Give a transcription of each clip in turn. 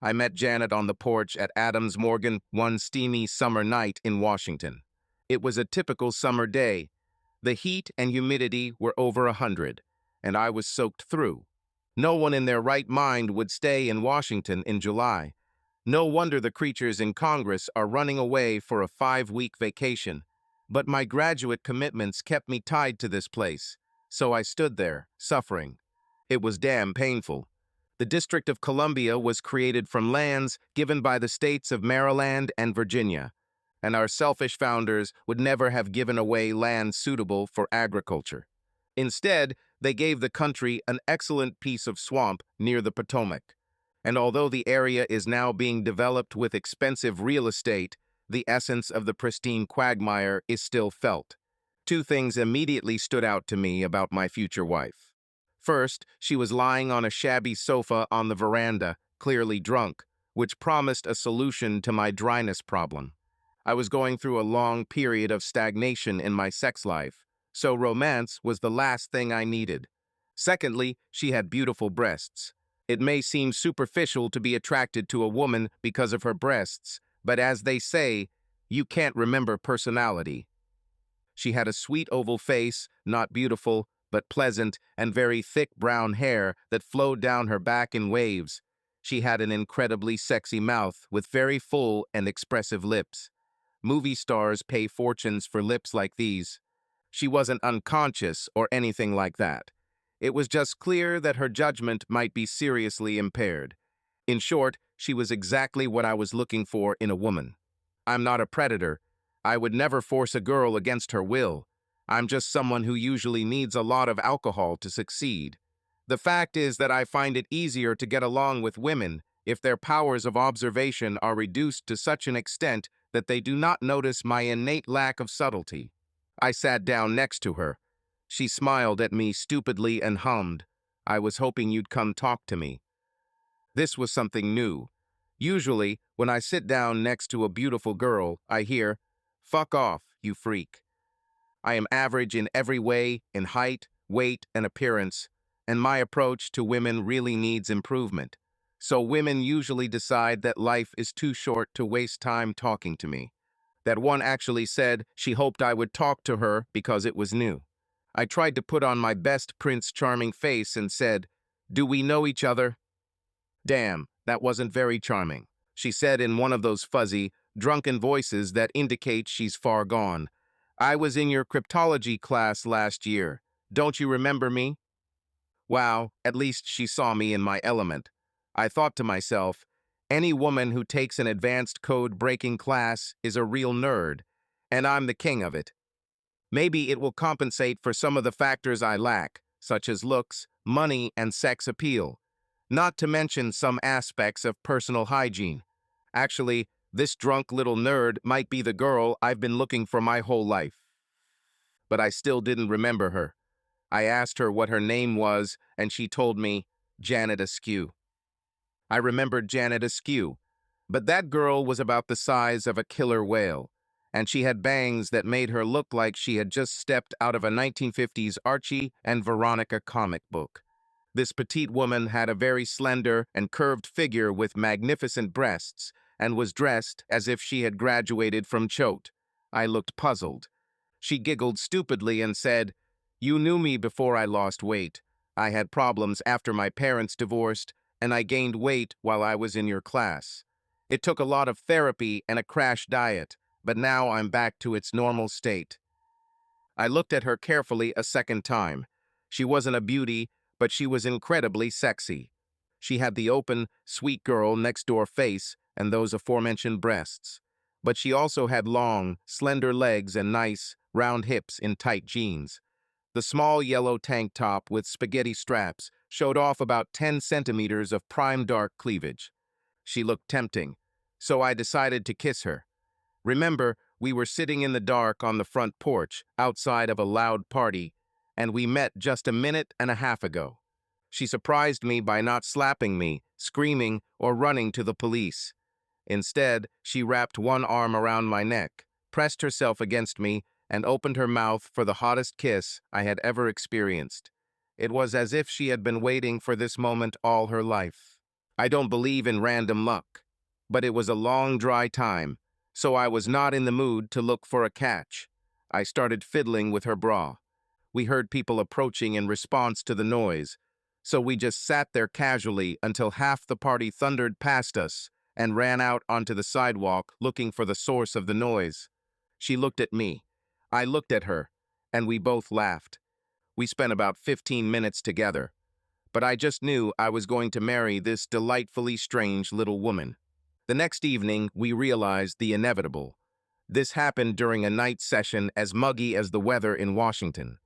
I met Janet on the porch at Adams Morgan one steamy summer night in Washington. It was a typical summer day. The heat and humidity were over 100, and I was soaked through. No one in their right mind would stay in Washington in July. No wonder the creatures in Congress are running away for a 5-week vacation. But my graduate commitments kept me tied to this place, so I stood there, suffering. It was damn painful. The District of Columbia was created from lands given by the states of Maryland and Virginia, and our selfish founders would never have given away land suitable for agriculture. Instead, they gave the country an excellent piece of swamp near the Potomac. And although the area is now being developed with expensive real estate, the essence of the pristine quagmire is still felt. Two things immediately stood out to me about my future wife. First, she was lying on a shabby sofa on the veranda, clearly drunk, which promised a solution to my dryness problem. I was going through a long period of stagnation in my sex life, so romance was the last thing I needed. Secondly, she had beautiful breasts. It may seem superficial to be attracted to a woman because of her breasts, but as they say, you can't remember personality. She had a sweet oval face, not beautiful, but pleasant, and very thick brown hair that flowed down her back in waves. She had an incredibly sexy mouth with very full and expressive lips. Movie stars pay fortunes for lips like these. She wasn't unconscious or anything like that. It was just clear that her judgment might be seriously impaired. In short, she was exactly what I was looking for in a woman. I'm not a predator. I would never force a girl against her will. I'm just someone who usually needs a lot of alcohol to succeed. The fact is that I find it easier to get along with women if their powers of observation are reduced to such an extent that they do not notice my innate lack of subtlety. I sat down next to her. She smiled at me stupidly and hummed, "I was hoping you'd come talk to me." This was something new. Usually, when I sit down next to a beautiful girl, I hear, "Fuck off, you freak." I am average in every way, in height, weight, and appearance, and my approach to women really needs improvement. So women usually decide that life is too short to waste time talking to me. That one actually said she hoped I would talk to her because it was new. I tried to put on my best Prince Charming face and said, "Do we know each other?" "Damn, that wasn't very charming," she said in one of those fuzzy, drunken voices that indicate she's far gone. "I was in your cryptology class last year. Don't you remember me?" Wow, at least she saw me in my element. I thought to myself, any woman who takes an advanced code-breaking class is a real nerd, and I'm the king of it. Maybe it will compensate for some of the factors I lack, such as looks, money, and sex appeal. Not to mention some aspects of personal hygiene. Actually, this drunk little nerd might be the girl I've been looking for my whole life. But I still didn't remember her. I asked her what her name was, and she told me, Janet Askew. I remembered Janet Askew, but that girl was about the size of a killer whale, and she had bangs that made her look like she had just stepped out of a 1950s Archie and Veronica comic book. This petite woman had a very slender and curved figure with magnificent breasts, and was dressed as if she had graduated from Choate. I looked puzzled. She giggled stupidly and said, "You knew me before I lost weight. I had problems after my parents divorced, and I gained weight while I was in your class. It took a lot of therapy and a crash diet, but now I'm back to its normal state." I looked at her carefully a second time. She wasn't a beauty, but she was incredibly sexy. She had the open, sweet girl next door face and those aforementioned breasts. But she also had long, slender legs and nice, round hips in tight jeans. The small yellow tank top with spaghetti straps showed off about 10 centimeters of prime dark cleavage. She looked tempting, so I decided to kiss her. Remember, we were sitting in the dark on the front porch, outside of a loud party, and we met just a minute and a half ago. She surprised me by not slapping me, screaming, or running to the police. Instead, she wrapped one arm around my neck, pressed herself against me, and opened her mouth for the hottest kiss I had ever experienced. It was as if she had been waiting for this moment all her life. I don't believe in random luck, but it was a long, dry time, so I was not in the mood to look for a catch. I started fiddling with her bra. We heard people approaching in response to the noise, so we just sat there casually until half the party thundered past us and ran out onto the sidewalk looking for the source of the noise. She looked at me. I looked at her, and we both laughed. We spent about 15 minutes together, but I just knew I was going to marry this delightfully strange little woman. The next evening, we realized the inevitable. This happened during a night session as muggy as the weather in Washington.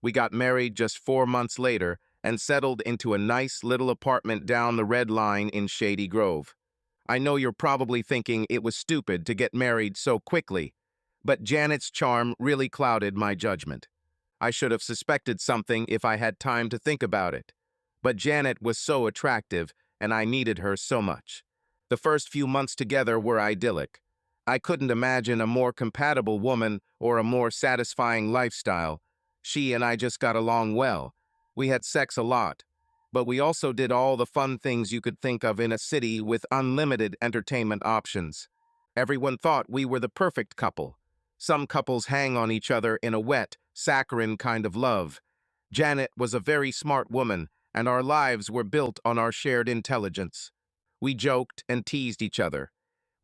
We got married just 4 months later and settled into a nice little apartment down the Red Line in Shady Grove. I know you're probably thinking it was stupid to get married so quickly, but Janet's charm really clouded my judgment. I should have suspected something if I had time to think about it. But Janet was so attractive, and I needed her so much. The first few months together were idyllic. I couldn't imagine a more compatible woman or a more satisfying lifestyle. She and I just got along well. We had sex a lot, but we also did all the fun things you could think of in a city with unlimited entertainment options. Everyone thought we were the perfect couple. Some couples hang on each other in a wet, saccharine kind of love. Janet was a very smart woman, and our lives were built on our shared intelligence. We joked and teased each other.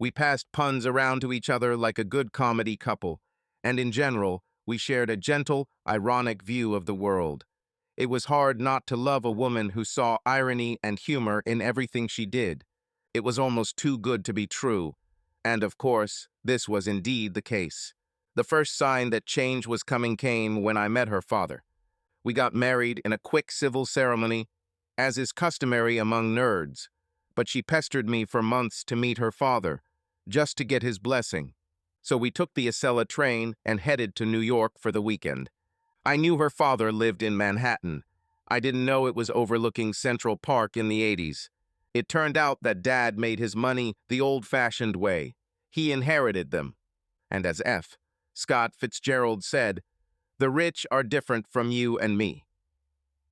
We passed puns around to each other like a good comedy couple, and in general, we shared a gentle, ironic view of the world. It was hard not to love a woman who saw irony and humor in everything she did. It was almost too good to be true, and of course, this was indeed the case. The first sign that change was coming came when I met her father. We got married in a quick civil ceremony, as is customary among nerds, but she pestered me for months to meet her father, just to get his blessing. So we took the Acela train and headed to New York for the weekend. I knew her father lived in Manhattan. I didn't know it was overlooking Central Park in the 80s. It turned out that Dad made his money the old-fashioned way. He inherited them. And as F. Scott Fitzgerald said, "The rich are different from you and me."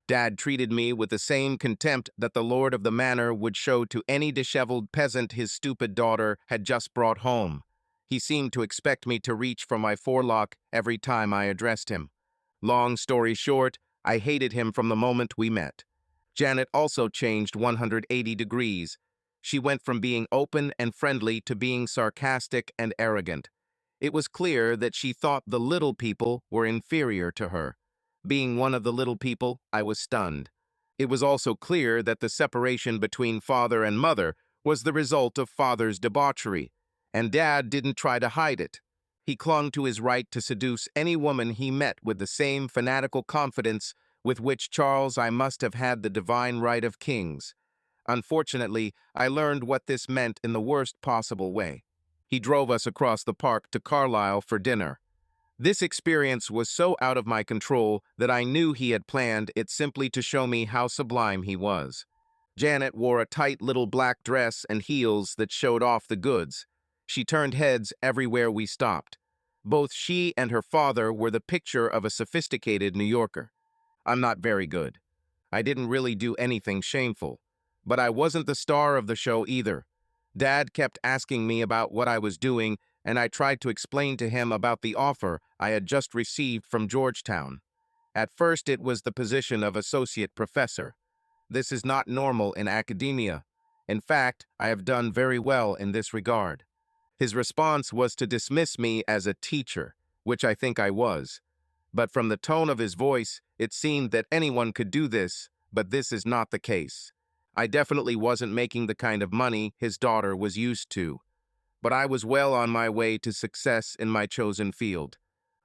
Dad treated me with the same contempt that the lord of the manor would show to any disheveled peasant his stupid daughter had just brought home. He seemed to expect me to reach for my forelock every time I addressed him. Long story short, I hated him from the moment we met. Janet also changed 180 degrees. She went from being open and friendly to being sarcastic and arrogant. It was clear that she thought the little people were inferior to her. Being one of the little people, I was stunned. It was also clear that the separation between father and mother was the result of father's debauchery, and Dad didn't try to hide it. He clung to his right to seduce any woman he met with the same fanatical confidence with which Charles I must have had the divine right of kings. Unfortunately, I learned what this meant in the worst possible way. He drove us across the park to Carlisle for dinner. This experience was so out of my control that I knew he had planned it simply to show me how sublime he was. Janet wore a tight little black dress and heels that showed off the goods. She turned heads everywhere we stopped. Both she and her father were the picture of a sophisticated New Yorker. I'm not very good. I didn't really do anything shameful, but I wasn't the star of the show either. Dad kept asking me about what I was doing, and I tried to explain to him about the offer I had just received from Georgetown. At first, it was the position of associate professor. This is not normal in academia. In fact, I have done very well in this regard. His response was to dismiss me as a teacher, which I think I was. But from the tone of his voice, it seemed that anyone could do this, but this is not the case. I definitely wasn't making the kind of money his daughter was used to, but I was well on my way to success in my chosen field.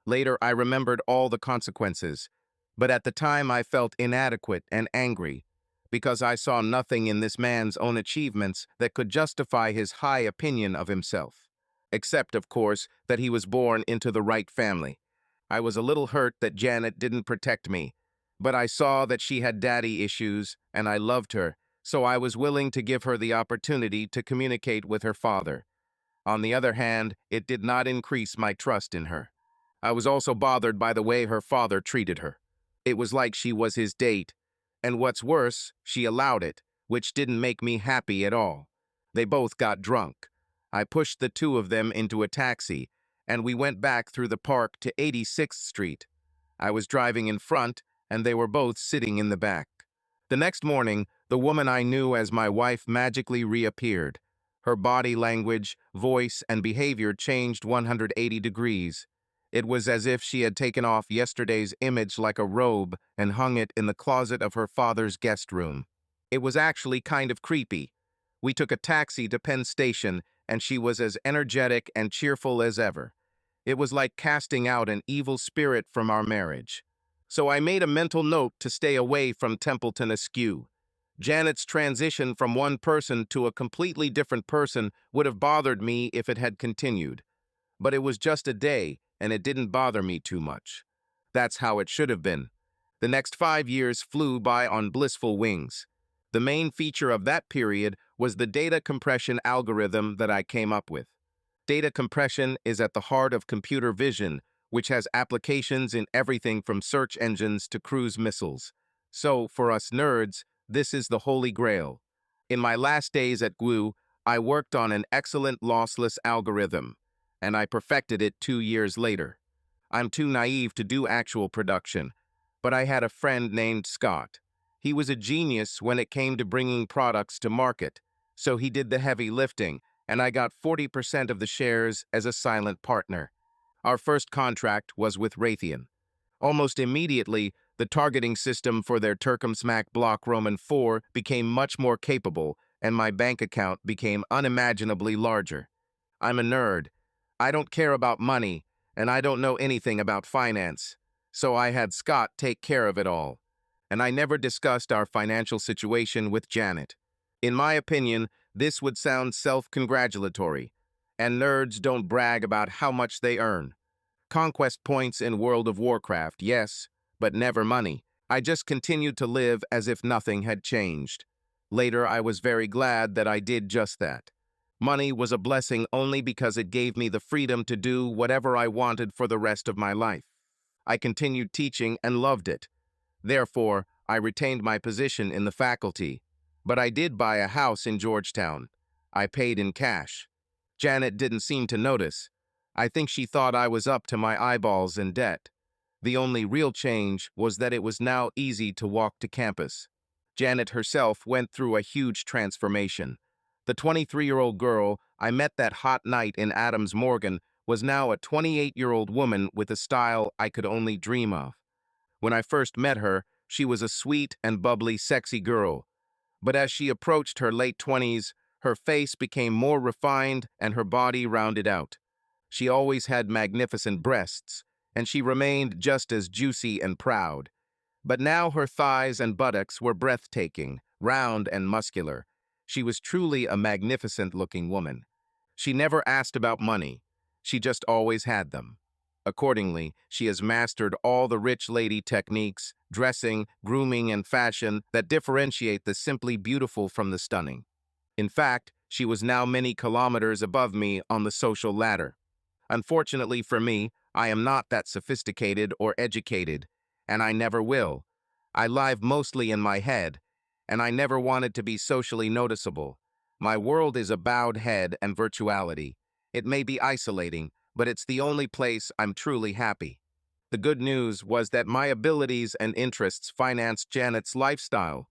Later, I remembered all the consequences, but at the time I felt inadequate and angry, because I saw nothing in this man's own achievements that could justify his high opinion of himself. Except, of course, that he was born into the right family. I was a little hurt that Janet didn't protect me, but I saw that she had daddy issues, and I loved her, so I was willing to give her the opportunity to communicate with her father. On the other hand, it did not increase my trust in her. I was also bothered by the way her father treated her. It was like she was his date, and what's worse, she allowed it. which didn't make me happy at all. They both got drunk. I pushed the two of them into a taxi, and we went back through the park to 86th Street. I was driving in front, and they were both sitting in the back. The next morning, the woman I knew as my wife magically reappeared. Her body language, voice, and behavior changed 180 degrees. It was as if she had taken off yesterday's image like a robe and hung it in the closet of her father's guest room. It was actually kind of creepy. We took a taxi to Penn Station, and she was as energetic and cheerful as ever. It was like casting out an evil spirit from our marriage. So I made a mental note to stay away from Templeton Askew. Janet's transition from one person to a completely different person would have bothered me if it had continued. But it was just a day, and it didn't bother me too much. That's how it should have been. The next 5 years flew by on blissful wings. The main feature of that period was the data compression algorithm that I came up with. Data compression is at the heart of computer vision, which has applications in everything from search engines to cruise missiles. So, for us nerds, this is the holy grail. In my last days at GWU, I worked on an excellent lossless algorithm, and I perfected it 2 years later. I'm too naive to do actual production, but I had a friend named Scott. He was a genius when it came to bringing products to market, so he did the heavy lifting, and I got 40% of the shares as a silent partner. Our first contract was with Raytheon. Almost immediately, the targeting system for their Turkmsmack Block Roman 4 became much more capable, and my bank account became unimaginably larger. I'm a nerd. I don't care about money, and I don't know anything about finance, so I had Scott take care of it all. And I never discussed our financial situation with Janet. In my opinion, this would sound self-congratulatory, and nerds don't brag about how much they earn. Conquest points in World of Warcraft, yes, but never money. I just continued to live as if nothing had changed. Later, I was very glad that I did just that. Money was a blessing only because it gave me the freedom to do whatever I wanted for the rest of my life. I continued teaching and loved it. Therefore, I retained my position in the faculty. But I did buy a house in Georgetown. I paid in cash. Janet didn't seem to notice. I think she thought I was up to my eyeballs in debt. The only real change was that it was now easy to walk to campus. Janet herself went through a huge transformation. The 23-year-old girl I met that hot night in Adams Morgan was now a 28-year-old woman with a style I could only dream of. When I first met her, she was a sweet and bubbly, sexy girl. But as she approached her late 20s, her face became more refined and her body rounded out. She always had magnificent breasts, and she remained just as juicy and proud. But now her thighs and buttocks were breathtaking, round and muscular. She was truly a magnificent-looking woman. She never asked about money. She just always had them. Accordingly, she has mastered all the rich lady techniques, dressing, grooming, and fashion that differentiate the simply beautiful from the stunning. In fact, she was now many kilometers above me on the social ladder. Unfortunately for me, I am not that sophisticated or educated, and I never will. I live mostly in my head, and I never wanted to be socially noticeable. My world is a bowed head and virtuality. It may be isolating, but it's the only place I'm truly happy. The good news was that my abilities and interests financed Janet's lifestyle.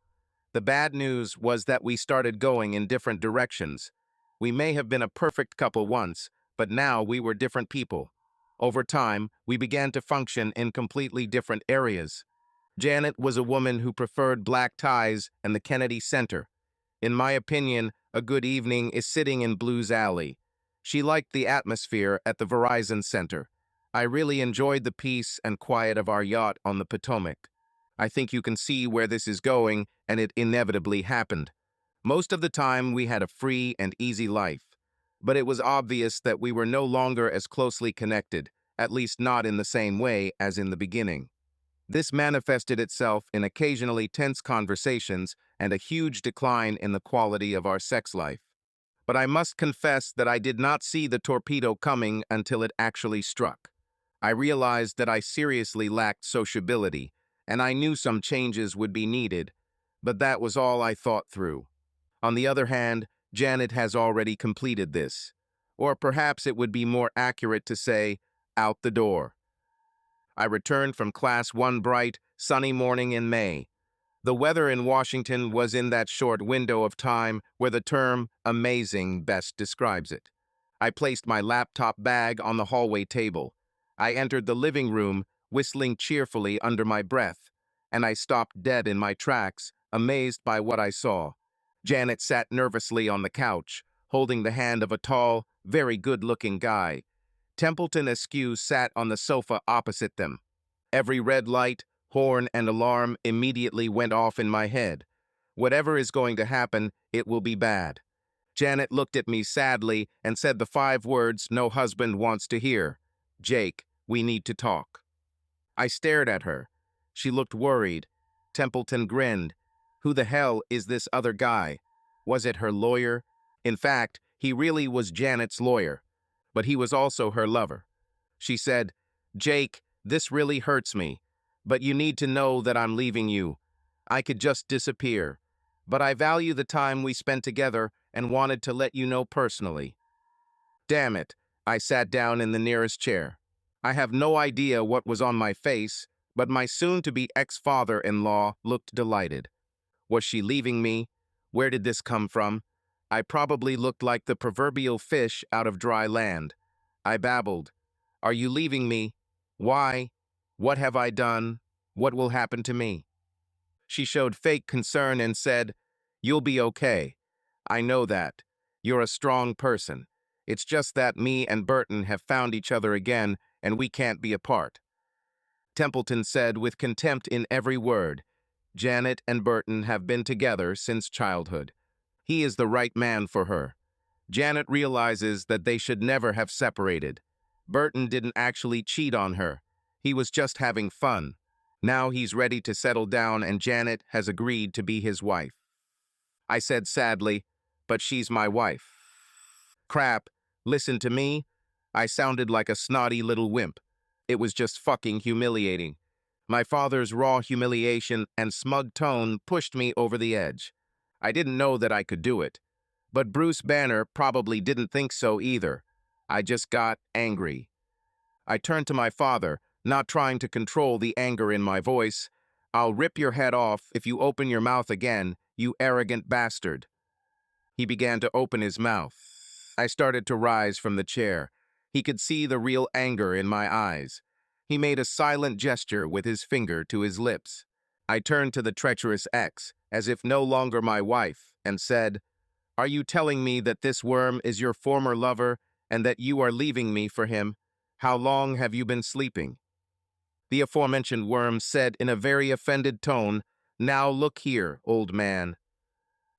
The bad news was that we started going in different directions. We may have been a perfect couple once, but now we were different people. Over time, we began to function in completely different areas. Janet was a woman who preferred black ties and the Kennedy Center. In my opinion, a good evening is sitting in Blues Alley. She liked the atmosphere at the Verizon Center. I really enjoyed the peace and quiet of our yacht on the Potomac. I think you can see where this is going, and it inevitably happened. Most of the time, we had a free and easy life. But it was obvious that we were no longer as closely connected, at least not in the same way as in the beginning. This manifested itself in occasionally tense conversations and a huge decline in the quality of our sex life. But I must confess that I did not see the torpedo coming until it actually struck. I realized that I seriously lacked sociability, and I knew some changes would be needed. But that was all I thought through. On the other hand, Janet has already completed this. Or perhaps it would be more accurate to say, out the door. I returned from class one bright, sunny morning in May. The weather in Washington was in that short window of time where the term amazing best describes it. I placed my laptop bag on the hallway table. I entered the living room, whistling cheerfully under my breath, and I stopped dead in my tracks, amazed by what I saw. Janet sat nervously on the couch, holding the hand of a tall, very good-looking guy. Templeton Askew sat on the sofa opposite them. Every red light, horn, and alarm immediately went off in my head. Whatever is going to happen, it will be bad. Janet looked at me sadly and said the 5 words no husband wants to hear. Jake, we need to talk. I stared at her. She looked worried. Templeton grinned. Who the hell is this other guy? Was it her lawyer? In fact, he really was Janet's lawyer, but he was also her lover. She said, Jake, this really hurts me, but you need to know that I'm leaving you. I could just disappear, but I value the time we spent together and wanted to let you know personally. Damn it, I sat down in the nearest chair. I have no idea what was on my face, but my soon-to-be ex-father-in-law looked delighted. Was she leaving me? Where did this come from? I probably looked like the proverbial fish out of dry land. I babbled. Are you leaving me? Why? What have I done? What will happen to me? She showed fake concern and said, You'll be okay. I know that. You're a strong person. It's just that me and Burton have found each other again, and we can't be apart. Templeton said with contempt in every word, Janet and Burton have been together since childhood. He is the right man for her. Janet realizes that they should never have separated. Burton didn't actually cheat on her. He was just having fun. Now he's ready to settle down and Janet has agreed to be his wife. I said sadly, but she's my wife. Crap, listen to me. I sounded like a snotty little wimp. It was just fucking humiliating. My father's raw humiliation and smug tone pushed me over the edge. I didn't know that I could do it. But Bruce Banner probably didn't think so either. I just got angry. I turned to my father, not trying to control the anger in my voice. I'll rip your head off if you open your mouth again, you arrogant bastard. He began to open his mouth. I started to rise from the chair. He could see the real anger in my eyes. He made a silent gesture with his finger to his lips. I turned to the treacherous ex, as if no longer my wife, and said, Are you telling me that this worm is your former lover and that you are leaving me for him? How long have you been sleeping? The aforementioned worm said in a very offended tone, Now look here, old man.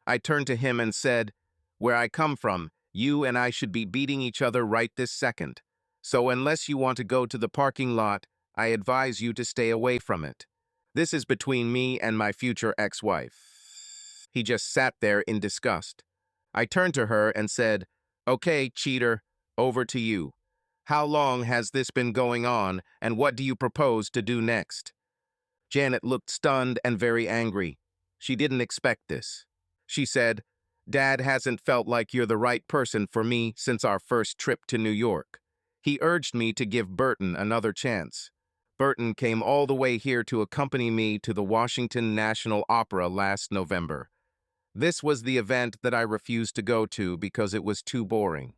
I turned to him and said, Where I come from, you and I should be beating each other right this second. So unless you want to go to the parking lot, I advise you to stay away from it. This is between me and my future ex-wife. He just sat there in disgust. I turned to her and said, Okay, cheater, over to you. How long has this been going on, and what do you propose to do next? Janet looked stunned and very angry. She didn't expect this. She said, Dad hasn't felt like you're the right person for me since our first trip to New York. He urged me to give Burton another chance. Burton came all the way here to accompany me to the Washington National Opera last November. This was the event that I refused to go to because it was too boring.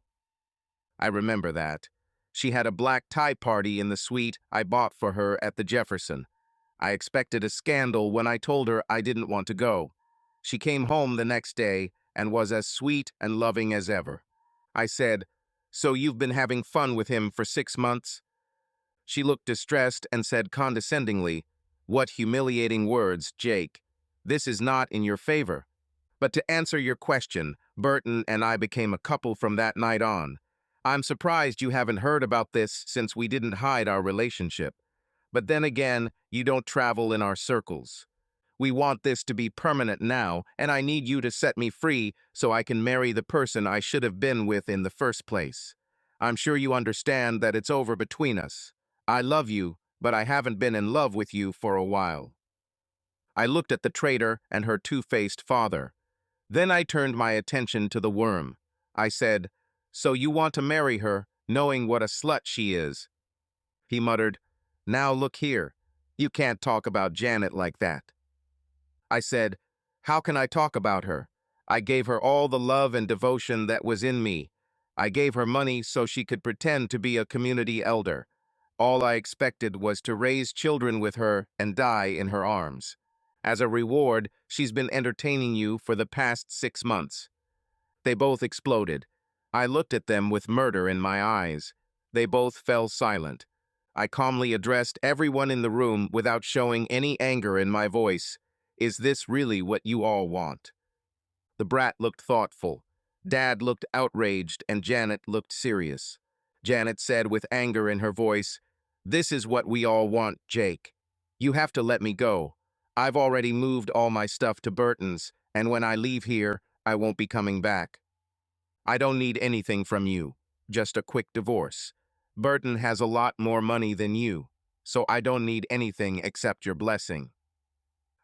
I remember that. She had a black tie party in the suite I bought for her at the Jefferson. I expected a scandal when I told her I didn't want to go. She came home the next day and was as sweet and loving as ever. I said, So you've been having fun with him for 6 months? She looked distressed and said condescendingly, What humiliating words, Jake. This is not in your favor. But to answer your question, Burton and I became a couple from that night on. I'm surprised you haven't heard about this since we didn't hide our relationship. But then again, you don't travel in our circles. We want this to be permanent now, and I need you to set me free so I can marry the person I should have been with in the first place. I'm sure you understand that it's over between us. I love you, but I haven't been in love with you for a while. I looked at the traitor and her two-faced father. Then I turned my attention to the worm. I said, "So you want to marry her, knowing what a slut she is?" He muttered, "Now look here. You can't talk about Janet like that." I said, "How can I talk about her? I gave her all the love and devotion that was in me. I gave her money so she could pretend to be a community elder. All I expected was to raise children with her and die in her arms. As a reward, she's been entertaining you for the past 6 months." They both exploded. I looked at them with murder in my eyes. They both fell silent. I calmly addressed everyone in the room without showing any anger in my voice. "Is this really what you all want?" The brat looked thoughtful. Dad looked outraged, and Janet looked serious. Janet said with anger in her voice, "This is what we all want, Jake. You have to let me go. I've already moved all my stuff to Burton's, and when I leave here, I won't be coming back. I don't need anything from you, just a quick divorce. Burton has a lot more money than you, so I don't need anything except your blessing."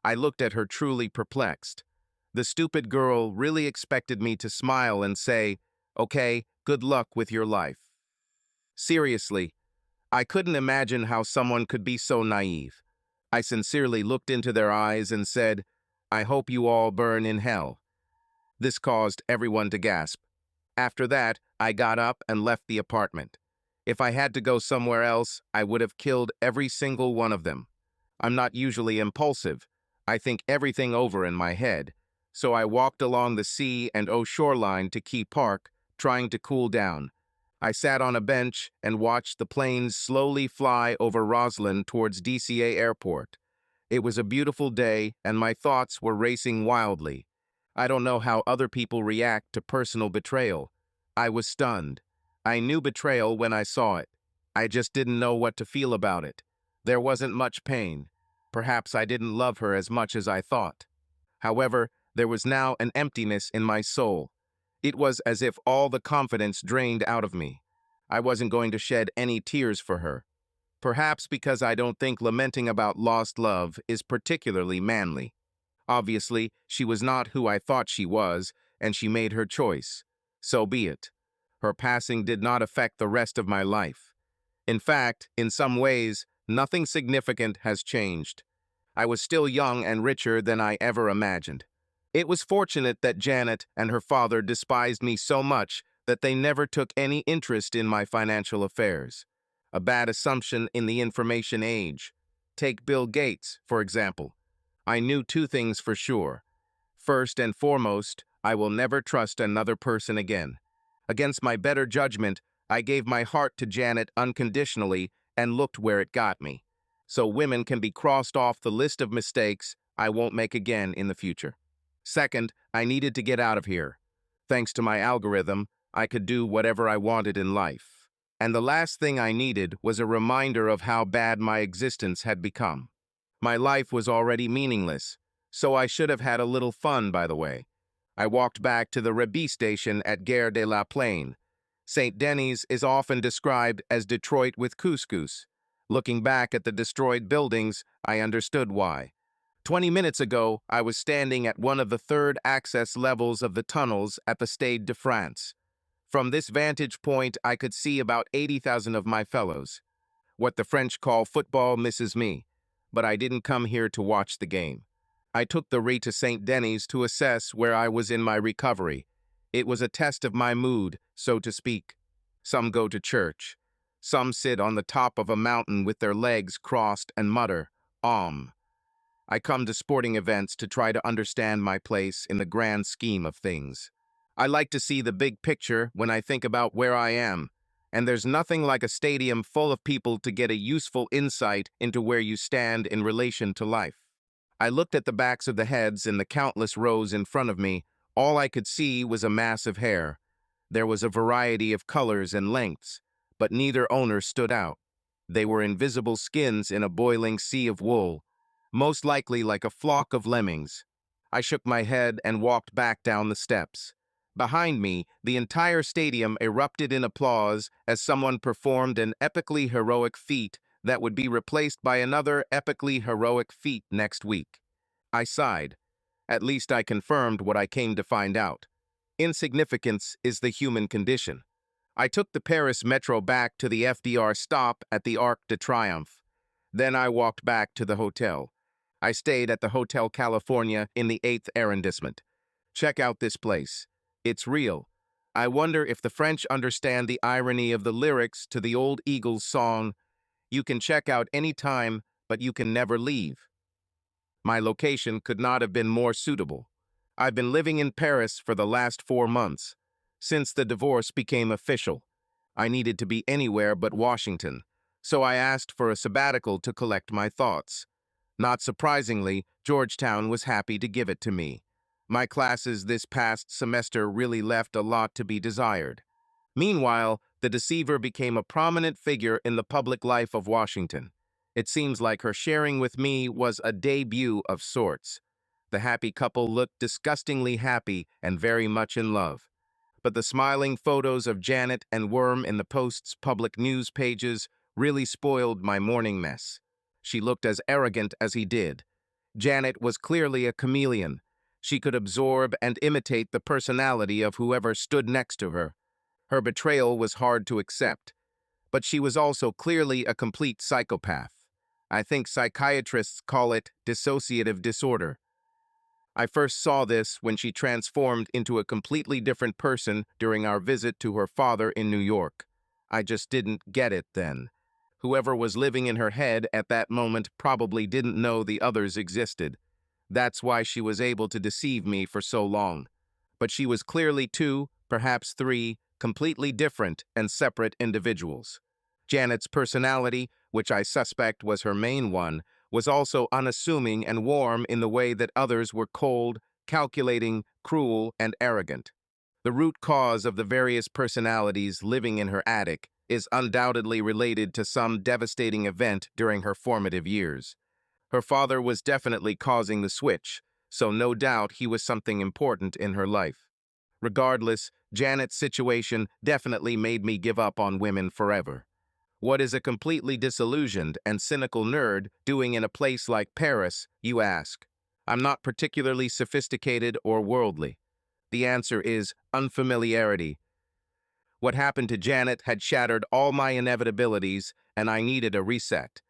I looked at her truly perplexed. The stupid girl really expected me to smile and say, "Okay, good luck with your life." Seriously, I couldn't imagine how someone could be so naive. I sincerely looked into their eyes and said, "I hope you all burn in hell." This caused everyone to gasp. After that, I got up and left the apartment. If I had to go somewhere else, I would have killed every single one of them. I'm not usually impulsive. I think everything over in my head. So I walked along the sea and shoreline to Key Park, trying to cool down. I sat on a bench and watched the planes slowly fly over Roslyn towards DCA Airport. It was a beautiful day, and my thoughts were racing wildly. I don't know how other people react to personal betrayal. I was stunned. I knew betrayal when I saw it. I just didn't know what to feel about it. There wasn't much pain. Perhaps I didn't love her as much as I thought. However, there was now an emptiness in my soul. It was as if all the confidence drained out of me. I wasn't going to shed any tears for her. Perhaps because I don't think lamenting about lost love is particularly manly. Obviously, she was not who I thought she was, and she made her choice. So be it. Her passing did not affect the rest of my life. In fact, in some ways, nothing significant has changed. I was still young and richer than I ever imagined. It was fortunate that Janet and her father despised me so much that they never took any interest in my financial affairs. A bad assumption in the information age. Take Bill Gates, for example. I knew two things for sure. First and foremost, I will never trust another person again. Against my better judgment, I gave my heart to Janet unconditionally and looked where it got me. So women can be crossed off the list of mistakes I won't make again in the future. Second, I needed to get out of here. Thanks to my algorithm, I could do whatever I wanted in life. And the last thing I needed was a reminder of how bad my existence had become. My life was already meaningless, so I should have had a little fun, by the way. I walked back to the Rebbe station at Gare de la Plaine. St. Denis is often described as Detroit with couscous. Looking back at the destroyed buildings, I understood why. 20 minutes ago, I was standing at one of the third access levels of the tunnels at the Stade de France. From this vantage point, I could see about 80,000 of my fellows. What the French call football misses me, but I didn't come here to watch the game. I took the Rie to St. Denis to assess where I was in my recovery. It was a test of my mood, so to speak. Some go to church. Some sit on the top of a mountain with their legs crossed and mutter, "Om." I come to sporting events to try to understand my place in the grand scheme of things. I like to see the big picture when I think about where I am, and there's nothing like a stadium full of people to get a useful insight into where you stand in relation to life. I looked at the backs of the heads in the countless rows in front of me. All I could see was a mass of hair. There was a variety of colors and lengths, but neither owner stood out. They were invisible skins in a boiling sea of wool, most likely like a flock of lemmings. I shook my head and walked back down the steps. Behind me, the entire stadium erupted in applause as someone performed an epically heroic feat that would be replaced by another epically heroic feat next week. I sighed. At least I confirmed what I came to find out. Insignificance is the human condition. I took the Paris metro back to the FDR stop at the Arc de Triomphe. Then I walked back to the hotel. I stayed at the Hotel California in the 8th arrondissement. Check out this place. It's real. I wonder if the French understand the irony of the lyrics to the old Eagles song, "You can check out any time, but you can never leave." My location could not have been more suitable. I've been living in Paris for the last 4 months. Since the divorce became official, I needed to be anywhere but Washington, so I asked for a sabbatical to collect my thoughts. Not surprisingly, Georgetown was happy to give it to me. My classes this past semester really left a lot to be desired. Meanwhile, the deceiver became a prominent figure in the public life of Washington. It seems like her sharing with me was a debut of sorts. The happy couple looked disgustingly happy and very much in love. But the smiling photos of Janet and Worm in the Post's public news pages really spoiled my morning mess. She looked as arrogant as he did. Janet was clearly a chameleon. She could absorb and imitate the personality of whoever stood next to her. Her betrayal was hard to accept, but she was also clearly a complete psychopath. I think psychiatrists call it dissociative disorder. I first saw this when she transformed into a completely different person during our visit to her father in New York. I just didn't get it then. Whoever was living in her head at that moment probably didn't know the others existed. That's why she was able to deceive me for so long. But she was clearly two, perhaps three, completely different and separate individuals. Janet's personality, which I suspect was her main one, was also unassuming and warm in the way that others were cold, calculating, cruel, and arrogant. The root cause of the various personalities living in her attic is undoubtedly related to some devastating event during her formative years. Her father was definitely causing the switch, so no doubt he was something important in her life. Regardless, Janet's situation definitely made me give up on women forever. What is a completely disillusioned and cynical nerd doing in a place like Paris, you ask? I'm not particularly sophisticated or worldly. The answer is unfamiliarity. What happened to Janet had shattered all my inevitabilities, and I needed a reset,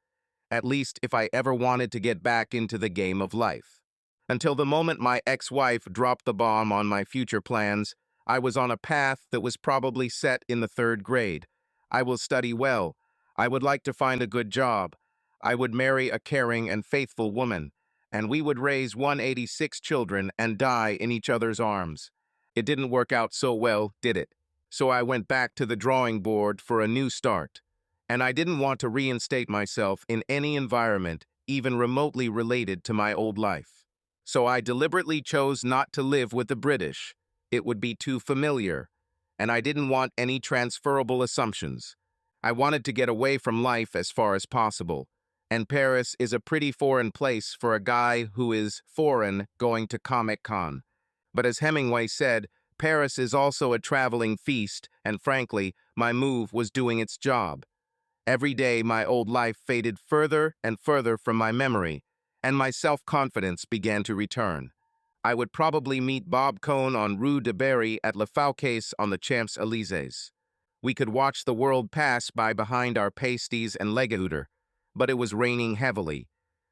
at least if I ever wanted to get back into the game of life. Until the moment my ex-wife dropped the bomb on my future plans, I was on a path that was probably set in the 3rd grade. I will study well. I would like to find a good job. I would marry a caring and faithful woman, and we would raise 186 children and die in each other's arms. It didn't work out so well, did it? So I went back to the drawing board for a new start. And I didn't want to reinstate myself in any environment even remotely related to my old life. So I deliberately chose not to live with the British. It would be too familiar, and I didn't want any transferable assumptions. I wanted to get away from life as far as possible, and Paris is a pretty foreign place for a guy who is foreign going to Comic-Con. But as Hemingway said, Paris is also a traveling feast, and frankly, my move was doing its job. Every day, my old life faded further and further from my memory, and my self-confidence began to return. I would probably meet Bob Cohn on Rue de Berry at Le Fouquet's on the Champs-Élysées. We could watch the world pass by behind our pasties and legahooter, but it was raining heavily.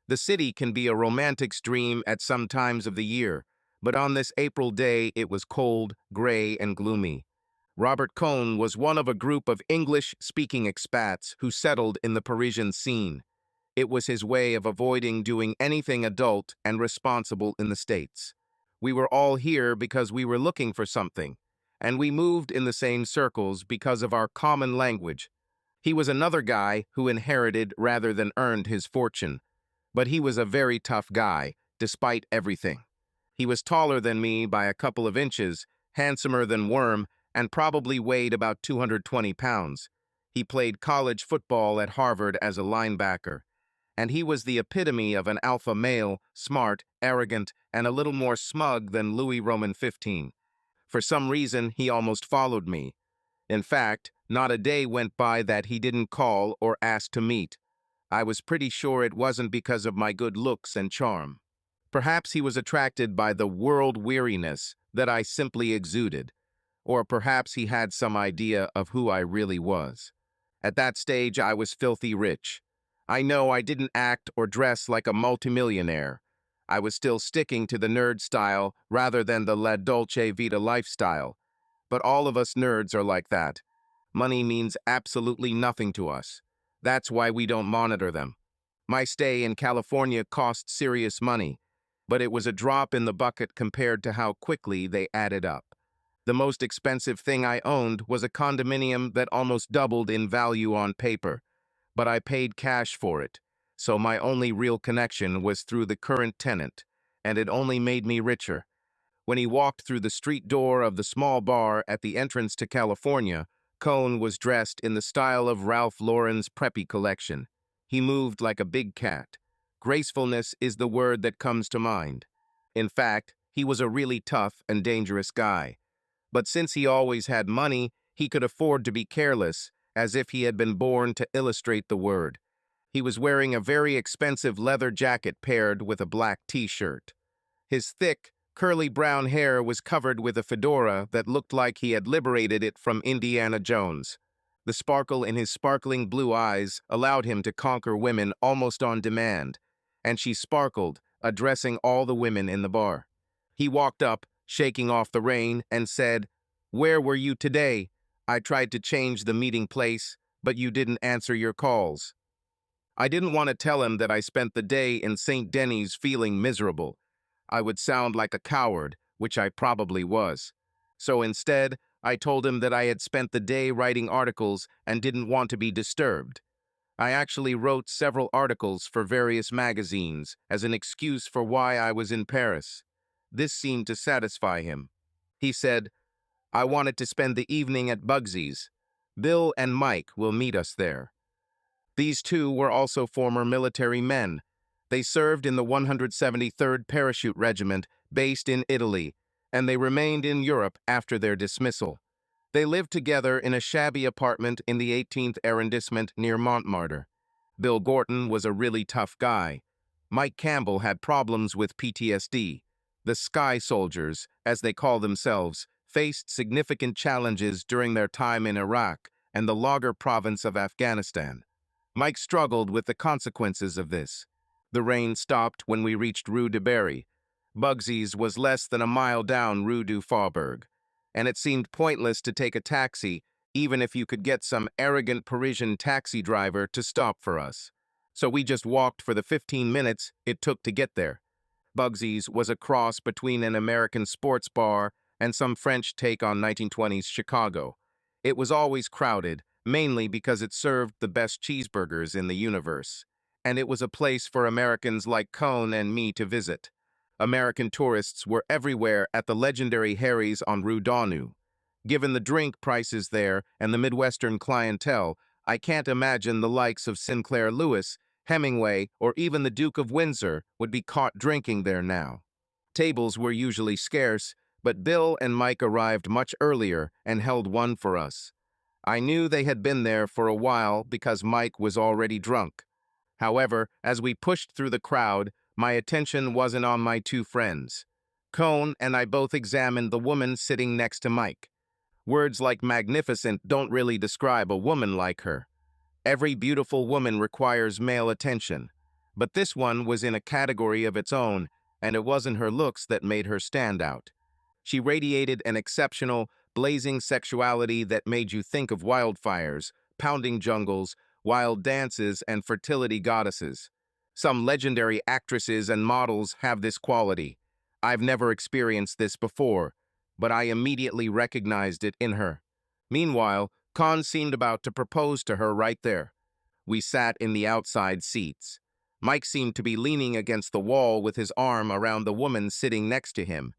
The city can be a romantic's dream at some times of the year, but on this April day it was cold, gray, and gloomy. Robert Cohn was one of a group of English-speaking expats who settled in the Parisian scene. It was his way of avoiding doing anything adult and responsible in the States. We were all here because we were looking for something, and we moved in the same circles because of our common language. He was another guy who inherited rather than earned his fortune, but he was a very tough guy, despite everything. He was taller than me by a couple of inches, handsomer than Worm, and probably weighed about 220 pounds. He played college football at Harvard as a linebacker, and he was the epitome of an alpha male, smart, arrogant, and a little more smug than Louis Roman 15. For some reason, he almost followed me. In fact, not a day went by that he didn't call or ask to meet. I was pretty sure it wasn't because of my good looks and charm. Perhaps he was attracted by the world weariness that I simply exuded, or perhaps he had some idea of who I really was. At that stage, I was filthy rich. I know I didn't act or dress like a multimillionaire. I was still sticking to the nerd style rather than the La Dolce Vita lifestyle. But all of us nerds are like that. Money means absolutely nothing to us. That's why we don't monitor them. My stay in California cost serious money, but it was a drop in the bucket compared to how quickly they added up. The most expensive thing I owned was a condominium that almost doubled in value on paper, but I paid cash for it, so my only real connection was through the current tenant, and it only made me richer. When he walked through the street door of the small bar at the entrance to California, Cohn was dressed in the style of Ralph Lauren's preppy collection. He moved like a big cat. Gracefulness is the word that comes to mind. In fact, he was a really tough and dangerous guy. But since he always had money, he could afford to be careless, as if he had been born to illustrate the word. He was wearing a very expensive leather jacket paired with a black t-shirt. His thick, curly brown hair was covered with a fedora that looked like he had liberated it from Indiana Jones. The sparkle in his sparkling blue eyes allowed him to conquer women almost on demand, and she sparkled, addressing all the women in the bar. He walked up, shaking off the rain, and said, "Where were you today? I tried to change the meeting place, but you didn't answer your calls." I didn't want to tell him that I spent the day in St. Denis feeling miserable. I would sound like a coward, which I probably was. So instead, I told him that I had spent the day writing articles and didn't want to be disturbed. I actually wrote several articles for various magazines as an excuse for why I was in Paris. This seemed to satisfy him. He said, "I wanted to spend the evening at Bugsy's. Bill and Mike will meet us there." These two were also former military men. They served in the 173rd Parachute Regiment, based in Italy, and they remained in Europe after their dismissal. They lived together in a shabby apartment in the 18th arrondissement near Montmartre. Bill Gorton was a really tough guy. Mike Campbell had problems with PTSD. The Sky Soldiers, as they call themselves, faced significant challenges during their time in Iraq and the Lagar province of Afghanistan. Mike struggled with the consequences of this. The rain stopped when we reached Rue de Berry. Bugsy's was less than a mile down Rue du Faubourg, and it seemed pointless to take a taxi, even if you could get some arrogant Parisian taxi driver to stop for us. So we just walked for the 15 minutes it took to get there. Bugsy's was a cross between an American sports bar and some French take on 1920s Chicago. It was always crowded, mainly because it served the best cheeseburgers in the universe. And it was a place for Americans like Cohn and me to visit. American tourists were everywhere at the legendary Harry's on Rue Daunou. Given the drink prices there and the Midwestern clientele, I can't imagine the likes of Sinclair Lewis, Hemingway, or even the Duke of Windsor would be caught drinking there now. Tables were usually scarce, but Bill and Mike arrived much earlier and held one for us. I knew they had been there for a while because Mike was already drunk. However, as we pushed through the crowd, my attention wasn't on my two friends. Cohn and I both examined the woman sitting next to Mike. Words like magnificent don't really describe a woman like her. Every beautiful woman requires male attention, but this one was in a category of its own, and it wasn't her looks that made her stand out. She radiated an exceptional, blazing sexuality that made you think of wildfires, pounding jungles, wild dances, and fertility goddesses. Some legendary actresses and models have this quality. I've never experienced this before, but I immediately recognized it in her. Meanwhile, Khan seemed about to propose to her right there. We sat in the outside seats. Mike seemed to be leaning against the wall with his arm around the woman sitting next to him.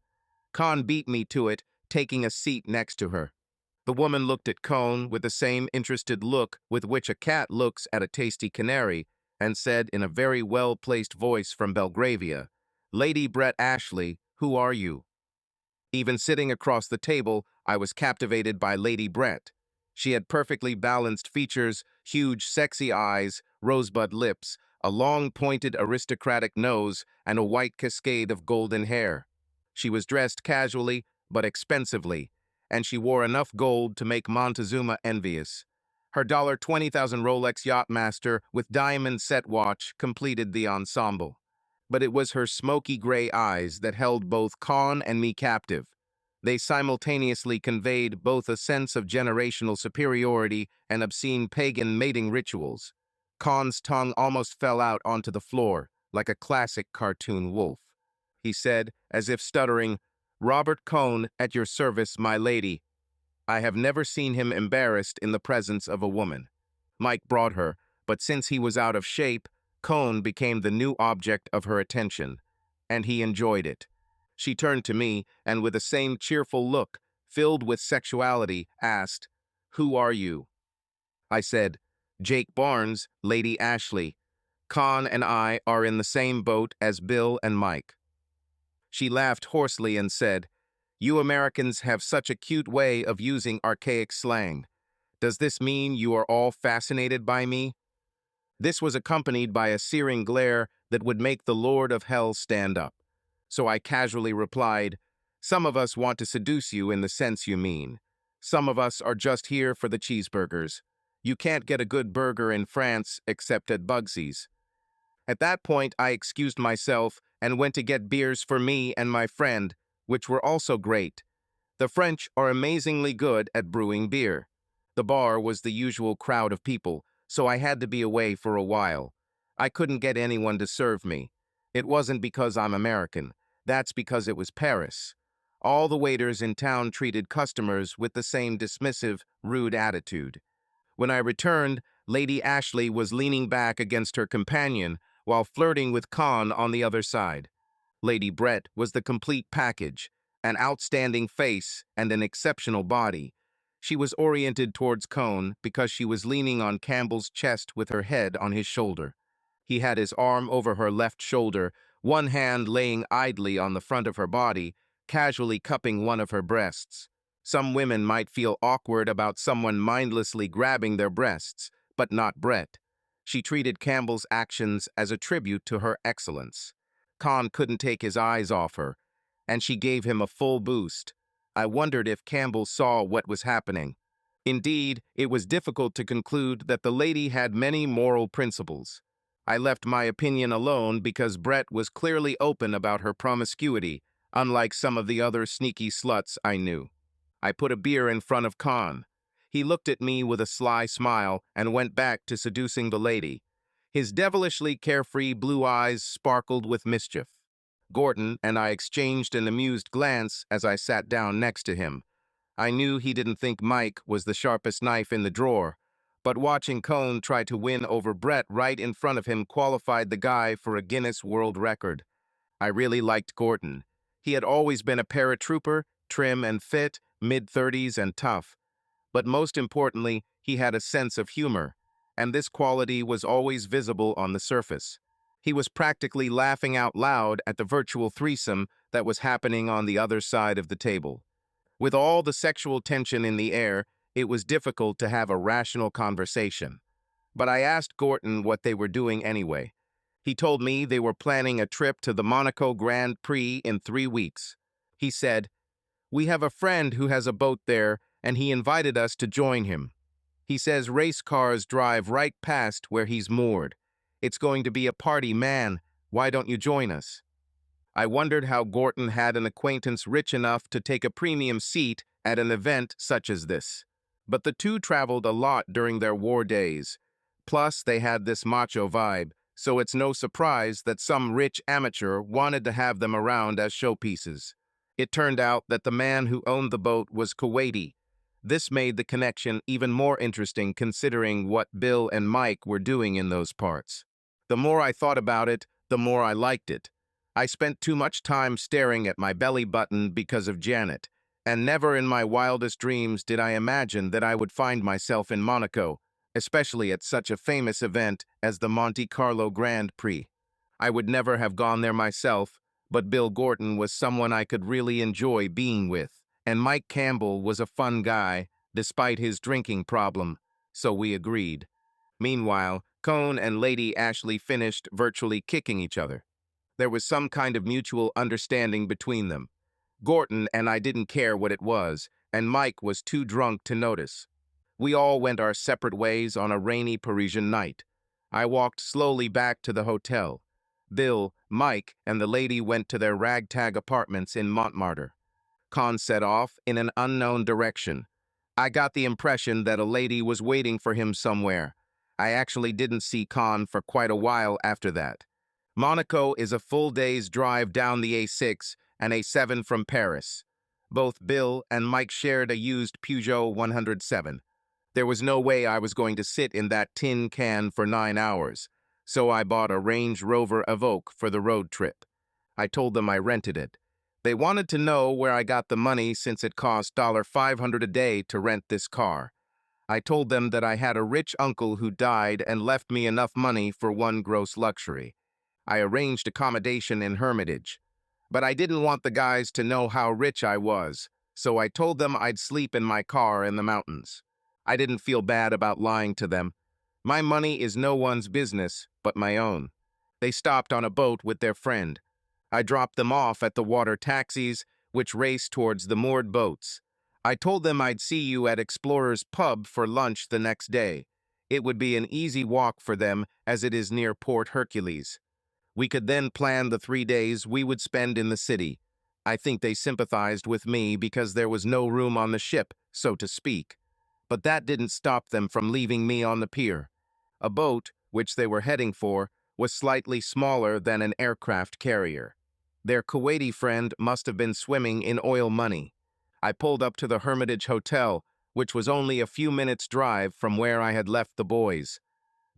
Khan beat me to it, taking a seat next to her. The woman looked at Cohn with the same interested look with which a cat looks at a tasty canary, and said in a very well-placed voice from Belgravia, "Lady Bret Ashley, who are you?" Even sitting across the table, I was captivated by Lady Bret. She had perfectly balanced features, huge, sexy eyes, rosebud lips, a long, pointed, aristocratic nose, and a white cascade of golden hair. She was dressed casually, but expensively, and she wore enough gold to make Montezuma envious. Her $20,000 Rolex Yachtmaster with diamond set watch completed the ensemble. But it was her smoky gray eyes that held both Con and me captive. They simultaneously conveyed both a sense of generational superiority and obscene pagan mating rituals. Con's tongue almost fell out onto the floor, like a classic cartoon wolf. He said, as if stuttering, "Robert Cohn, at your service, my lady." I have never seen him embarrassed in the presence of a woman. Mike brought her, but since he was out of shape, Cohn became the new object of her attention, and he enjoyed it. She turned to me, and with the same cheerful look, filled with sexuality, asked, "Who are you?" I said, "Jake Barnes, Lady Ashley. Con and I are in the same boat as Bill and Mike." She laughed hoarsely and said, "You Americans have such a cute way of using archaic slang. Does this mean you are all fascinated by me?" This was accompanied by a searing glare that would make the Lord of Hell stand up. So I casually replied, "Some of us want to seduce you in the sense you mean. Some of us are just here for the cheeseburgers. You can't get a good burger in France except at Bugsy's." At that point, I excused myself and went to get beers for me and my friend, which were also great. The French are amazingly good at brewing beer. The bar was the usual crowd of people, so I had to be away for a while. I couldn't get anyone to serve me. It wasn't because I'm American. That's because it was Paris. All the waiters in town treated customers with the same dismissive, rude attitude. When I returned, Lady Ashley was leaning back against her companion while flirting with Con on the other side. Lady Brit was the complete package, an outstanding face and an exceptional body. She was oriented towards Con because she was leaning on Campbell's chest with her head on his shoulder. He had his arm over her left shoulder, one hand laying idly on the front of her body, casually cupping one of her breasts. Some women might feel awkward about someone mindlessly grabbing their breasts, but not Brit. She treated Campbell's actions as a tribute to her excellence. Con couldn't take his eyes off her, and she gave him a full boost. I wondered if Campbell saw what was happening. Indeed, it was difficult to conclude that the lady had many moral principles. I left my opinion alone because Brit was clearly open about her promiscuity, unlike some of the other sneaky sluts I knew. I put a beer in front of Con. He looked at me with a sly smile and went back to seducing the lady. His devilishly carefree blue eyes sparkled with mischief. Gordon and I exchanged an amused glance as I sat down next to him. I knew he didn't think Mike was the sharpest knife in the drawer, but watching Cone try to win over Bret right in front of him qualified the guy for a Guinness World Record. I really liked Gordon. He had always been a paratrooper, trim and fit, mid-30s and tough. But most importantly, he had a sense of humor, and this quality was always visible on the surface. He was practically laughing out loud at the virtual threesome that was happening on the other side of the table. With all the sexual tension in the air, it was difficult to have a rational conversation. But I asked Gordon what they were doing anyway. He told me they were planning a trip to the Monaco Grand Prix in 3 weeks. He said, "We have a friend who has a boat there, and he invited us to join him. He says race cars drive right past where he's moored. It's going to be a party, man. Why don't you join us?" I wondered how Gordon had an acquaintance rich enough to take a premium seat at an event such as this. But the two traveled a lot during their war days. Plus, they had this macho vibe, so it's no surprise that some rich amateur wanted to have them around as showpieces. It turned out that the man who owned the boat was Kuwaiti. This made the connection even more interesting considering what Bill and Mike were doing in those parts. The more I thought about it, the more I liked it. I spent too much time staring at my belly button because of Janet, and never in my wildest dreams did I imagine that I would find myself in Monaco, especially at such a famous event as the Monte Carlo Grand Prix. I would never have gone there myself, but Bill Gordon was someone I could really enjoy being with, and Mike Campbell was a fun guy, despite his drinking problem, so we agreed. Meanwhile, Cone and Lady Ashley finished virtually kicking each other. There was some kind of mutual understanding between them. Gorton and I didn't care what it was, and Mike was too drunk to notice. We all went our separate ways on a rainy Parisian night. I walked slowly back to the hotel. Bill, Mike, and the lady went to their ragtag apartments in Montmartre. Con set off in an unknown direction. I got the impression that a lady was waiting for him somewhere. I actually didn't see Con for quite a while after that. Monaco is a full day's drive down the A6 and A7 from Paris. Both Bill and Mike shared a used Peugeot 107. There was no way I was going to sit in that tin can for 9 hours, so I bought a Range Rover Evoque for the road trip. I told them I rented it. They wanted to know where I got the money since it cost $500 a day to rent this car. I told them that I had a rich uncle who died and left me enough money for one gross luxury. I arranged accommodation in Hermitage. But I didn't want the guys to know how rich I was, so I told them I'd sleep in my car in the mountains. I didn't feel bad about lying to them. My money is no one's business but my own. They stopped on a boat with their friend. I dropped them off at the water taxis, which raced towards the moored boats. I told them I'd see you at Explorer's Pub for lunch the next day. It would be an easy walk for them as it is near Port Hercules. We could then plan the 3 days we would spend in the city. I think they sympathized with me because there was no room on the ship, so to speak. But that didn't stop them from leaving me on the pier. A boat, which they were heading for, was slightly smaller than an aircraft carrier. Their Kuwaiti friend must have been swimming in oil money. I pulled up to the Hermitage Hotel, which was only a few minutes' drive from where I had left the boys.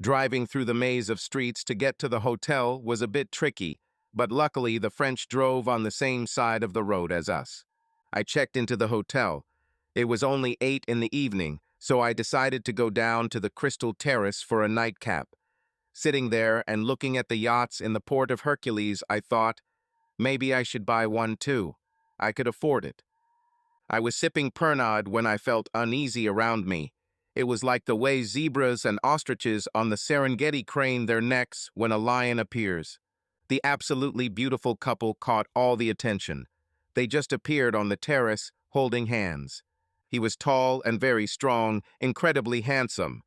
Driving through the maze of streets to get to the hotel was a bit tricky, but luckily the French drove on the same side of the road as us. I checked into the hotel. It was only 8 in the evening, so I decided to go down to the Crystal Terrace for a nightcap. Sitting there and looking at the yachts in the Port of Hercules, I thought, maybe I should buy one too. I could afford it. I was sipping Pernod when I felt uneasy around me. It was like the way zebras and ostriches on the Serengeti crane their necks when a lion appears. The absolutely beautiful couple caught all the attention. They just appeared on the terrace, holding hands. He was tall and very strong, incredibly handsome,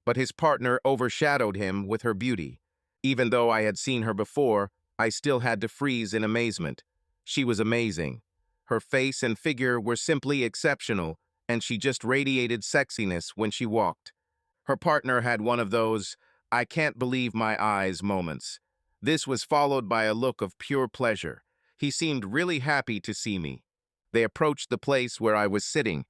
but his partner overshadowed him with her beauty. Even though I had seen her before, I still had to freeze in amazement. She was amazing. Her face and figure were simply exceptional, and she just radiated sexiness when she walked. Her partner had one of those, I can't believe my eyes moments. This was followed by a look of pure pleasure. He seemed really happy to see me. They approached the place where I was sitting.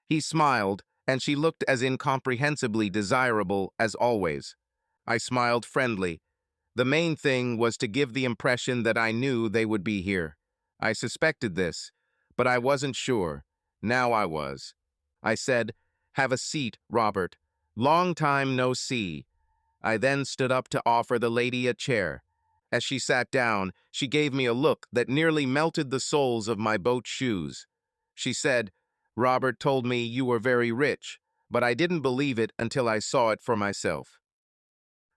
He smiled, and she looked as incomprehensibly desirable as always. I smiled friendly. The main thing was to give the impression that I knew they would be here. I suspected this, but I wasn't sure. Now I was. I said, "Have a seat, Robert. Long time no see." I then stood up to offer the lady a chair. As she sat down, she gave me a look that nearly melted the soles of my boat shoes. She said, "Robert told me you were very rich, but I didn't believe it until I saw it for myself."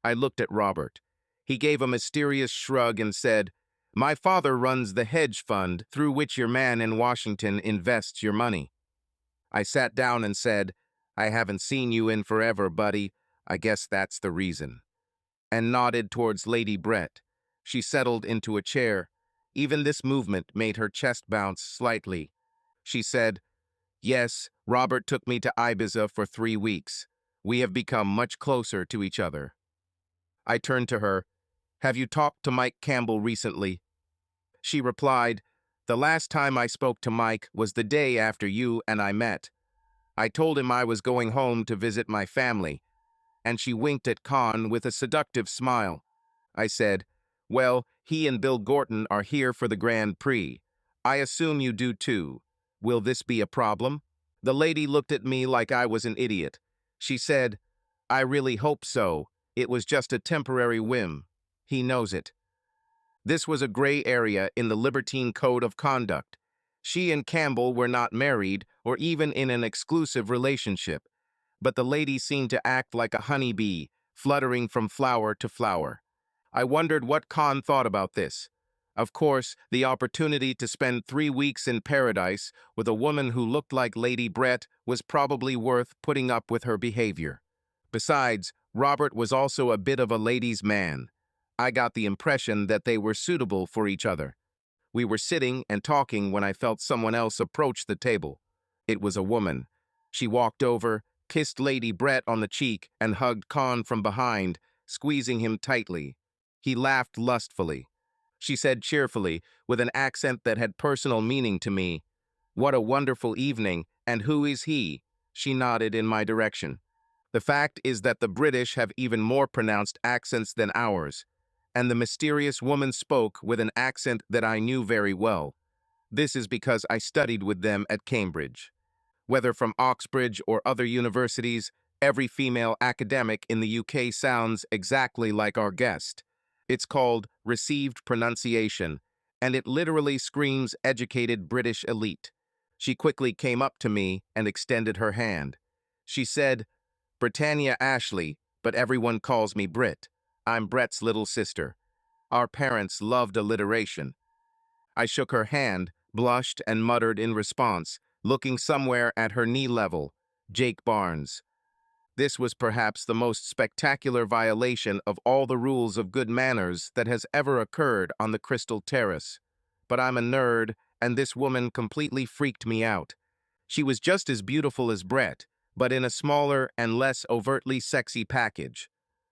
I looked at Robert. He gave a mysterious shrug and said, "My father runs the hedge fund through which your man in Washington invests your money." I sat down and said, "I haven't seen you in forever, buddy. I guess that's the reason." And nodded towards Lady Brit. She settled into a chair. Even this movement made her chest bounce slightly. She said, "Yes, Robert took me to Ibiza for 3 weeks. We have become much closer to each other." I turned to her. "Have you talked to Mike Campbell recently?" She replied, "The last time I spoke to Mike was the day after you and I met. I told him I was going home to visit my family," and she winked at Con with a seductive smile. I said, "Well, he and Bill Gorton are here for the Grand Prix. I assume you do too. Will this be a problem?" The lady looked at me like I was an idiot. She said, "I really hope so. It was just a temporary whim. He knows it." This was a gray area in the libertine code of conduct. She and Campbell were not married or even in an exclusive relationship, but the lady seemed to act like a honeybee, fluttering from flower to flower. I wondered what Khan thought about this. Of course, the opportunity to spend 3 weeks in paradise with a woman who looked like Lady Brit was probably worth putting up with her behavior. Besides, Robert was also a bit of a ladies' man. I got the impression that they were suitable for each other. We were sitting and talking when I felt someone else approach the table. It was a woman. She walked over, kissed Lady Brit on the cheek, and hugged Khan from behind, squeezing him tightly. He laughed lustfully. She said cheerfully, with an accent that had personal meaning to me, "What a wonderful evening, and who is he?" She nodded in my direction. The fact is that the British have even more pronounced accents than ours, and the mysterious woman spoke with an accent that I knew very well. This is because I studied with them at Cambridge. Whether from Oxbridge or other universities, every female academic in the UK sounds exactly like our guest. It's called received pronunciation, and it literally screams educated British elite. She quickly came up to me and extended her hand. She said, "Britannia Ashley, but everyone calls me Brit. I'm Brett's little sister. Our parents loved alliteration." I shook her hand, blushed, and muttered in response, looking somewhere at her knee level, "Jake Barnes." This was perhaps the most spectacular violation of all the rules of good manners that has ever occurred on the Crystal Terrace. But I'm a nerd, and this woman completely freaked me out. She was just as beautiful as Brett, but in a smaller and less overtly sexy package.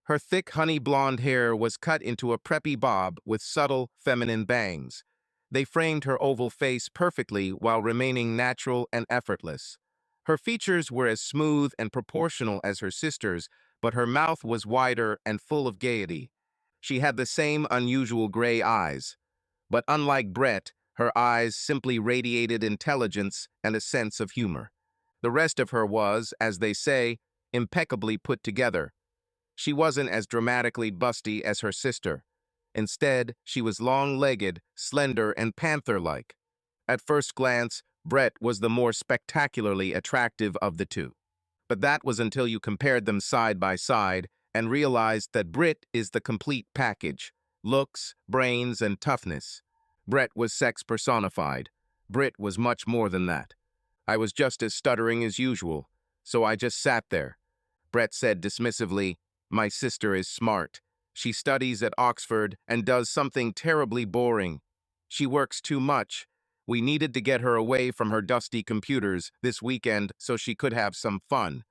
Her thick honey blonde hair was cut into a preppy bob with subtle, feminine bangs. They framed her oval face perfectly while remaining natural and effortless. Her features were as smooth and proportional as her sister's, but her mouth was wider and full of gaiety. She had the same unusual gray eyes. But unlike Brett, her eyes simply radiated intelligence and a sense of humor. The rest of her was, as they say, impeccably put together. She wasn't as dramatically busty as her sister. Instead, she was long-legged, slender, and panther-like. At first glance, Brett was the more spectacularly attractive of the two. But that was until you compared them side by side and realized that Brit is the complete package: looks, brains, and toughness. Brett was sex personified. Brit was much more than that. I was just as stuttering as usual, so I just sat there. Brett said dismissively, "My sister is smart. She studies at Oxford and does something terribly boring. She works too much. We needed to get her away from her dusty computers this weekend so she could have some fun."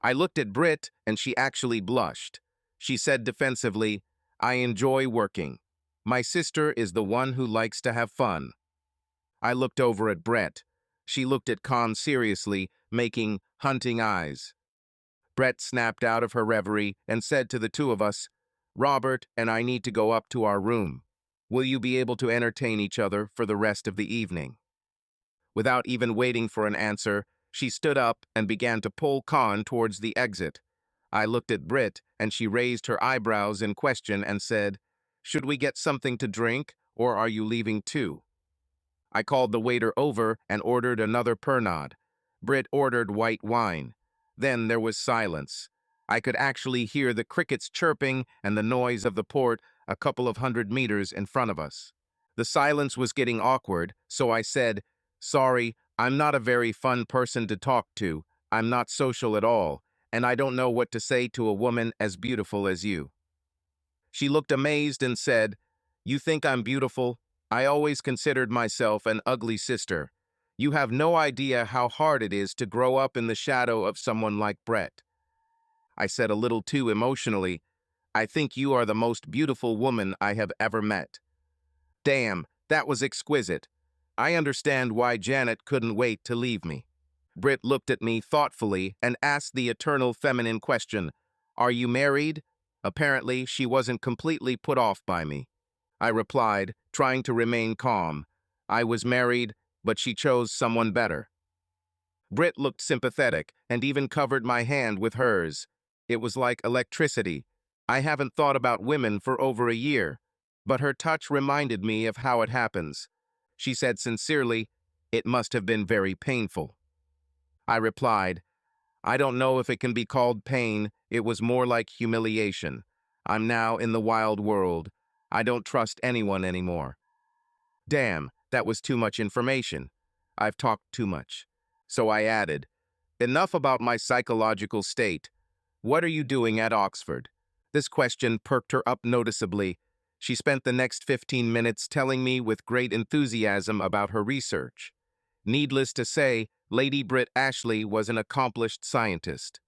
I looked at Brit, and she actually blushed. She said defensively, "I enjoy working. My sister is the one who likes to have fun." I looked over at Brett. She looked at Con seriously, making hunting eyes. Brett snapped out of her reverie and said to the two of us, "Robert and I need to go up to our room. Will you be able to entertain each other for the rest of the evening?" Without even waiting for an answer, she stood up and began to pull Con towards the exit. I looked at Brit, and she raised her eyebrows in question and said, "Should we get something to drink, or are you leaving too?" I called the waiter over and ordered another Pernod. Brit ordered white wine. Then there was silence. I could actually hear the crickets chirping and the noise of the port a couple of 100 meters in front of us. The silence was getting awkward, so I said, "Sorry, I'm not a very fun person to talk to. I'm not social at all, and I don't know what to say to a woman as beautiful as you." She looked amazed and said, "You think I'm beautiful? I always considered myself an ugly sister. You have no idea how hard it is to grow up in the shadow of someone like Brett." I said a little too emotionally, "I think you are the most beautiful woman I have ever met." Damn, that was exquisite. I understand why Janet couldn't wait to leave me. Brit looked at me thoughtfully and asked the eternal feminine question, "Are you married?" Apparently, she wasn't completely put off by me. I replied, trying to remain calm. I was married, but she chose someone better. Brit looked sympathetic and even covered my hand with hers. It was like electricity. I haven't thought about women for over a year, but her touch reminded me of how it happens. She said sincerely, "It must have been very painful." I replied, I don't know if it can be called pain. It was more like humiliation. I'm now in the wild world. I don't trust anyone anymore. Damn, that was too much information. I've talked too much. So I added, enough about my psychological state. What are you doing at Oxford? This question perked her up noticeably. She spent the next 15 minutes telling me with great enthusiasm about her research. Needless to say, Lady Brit Ashley was an accomplished scientist.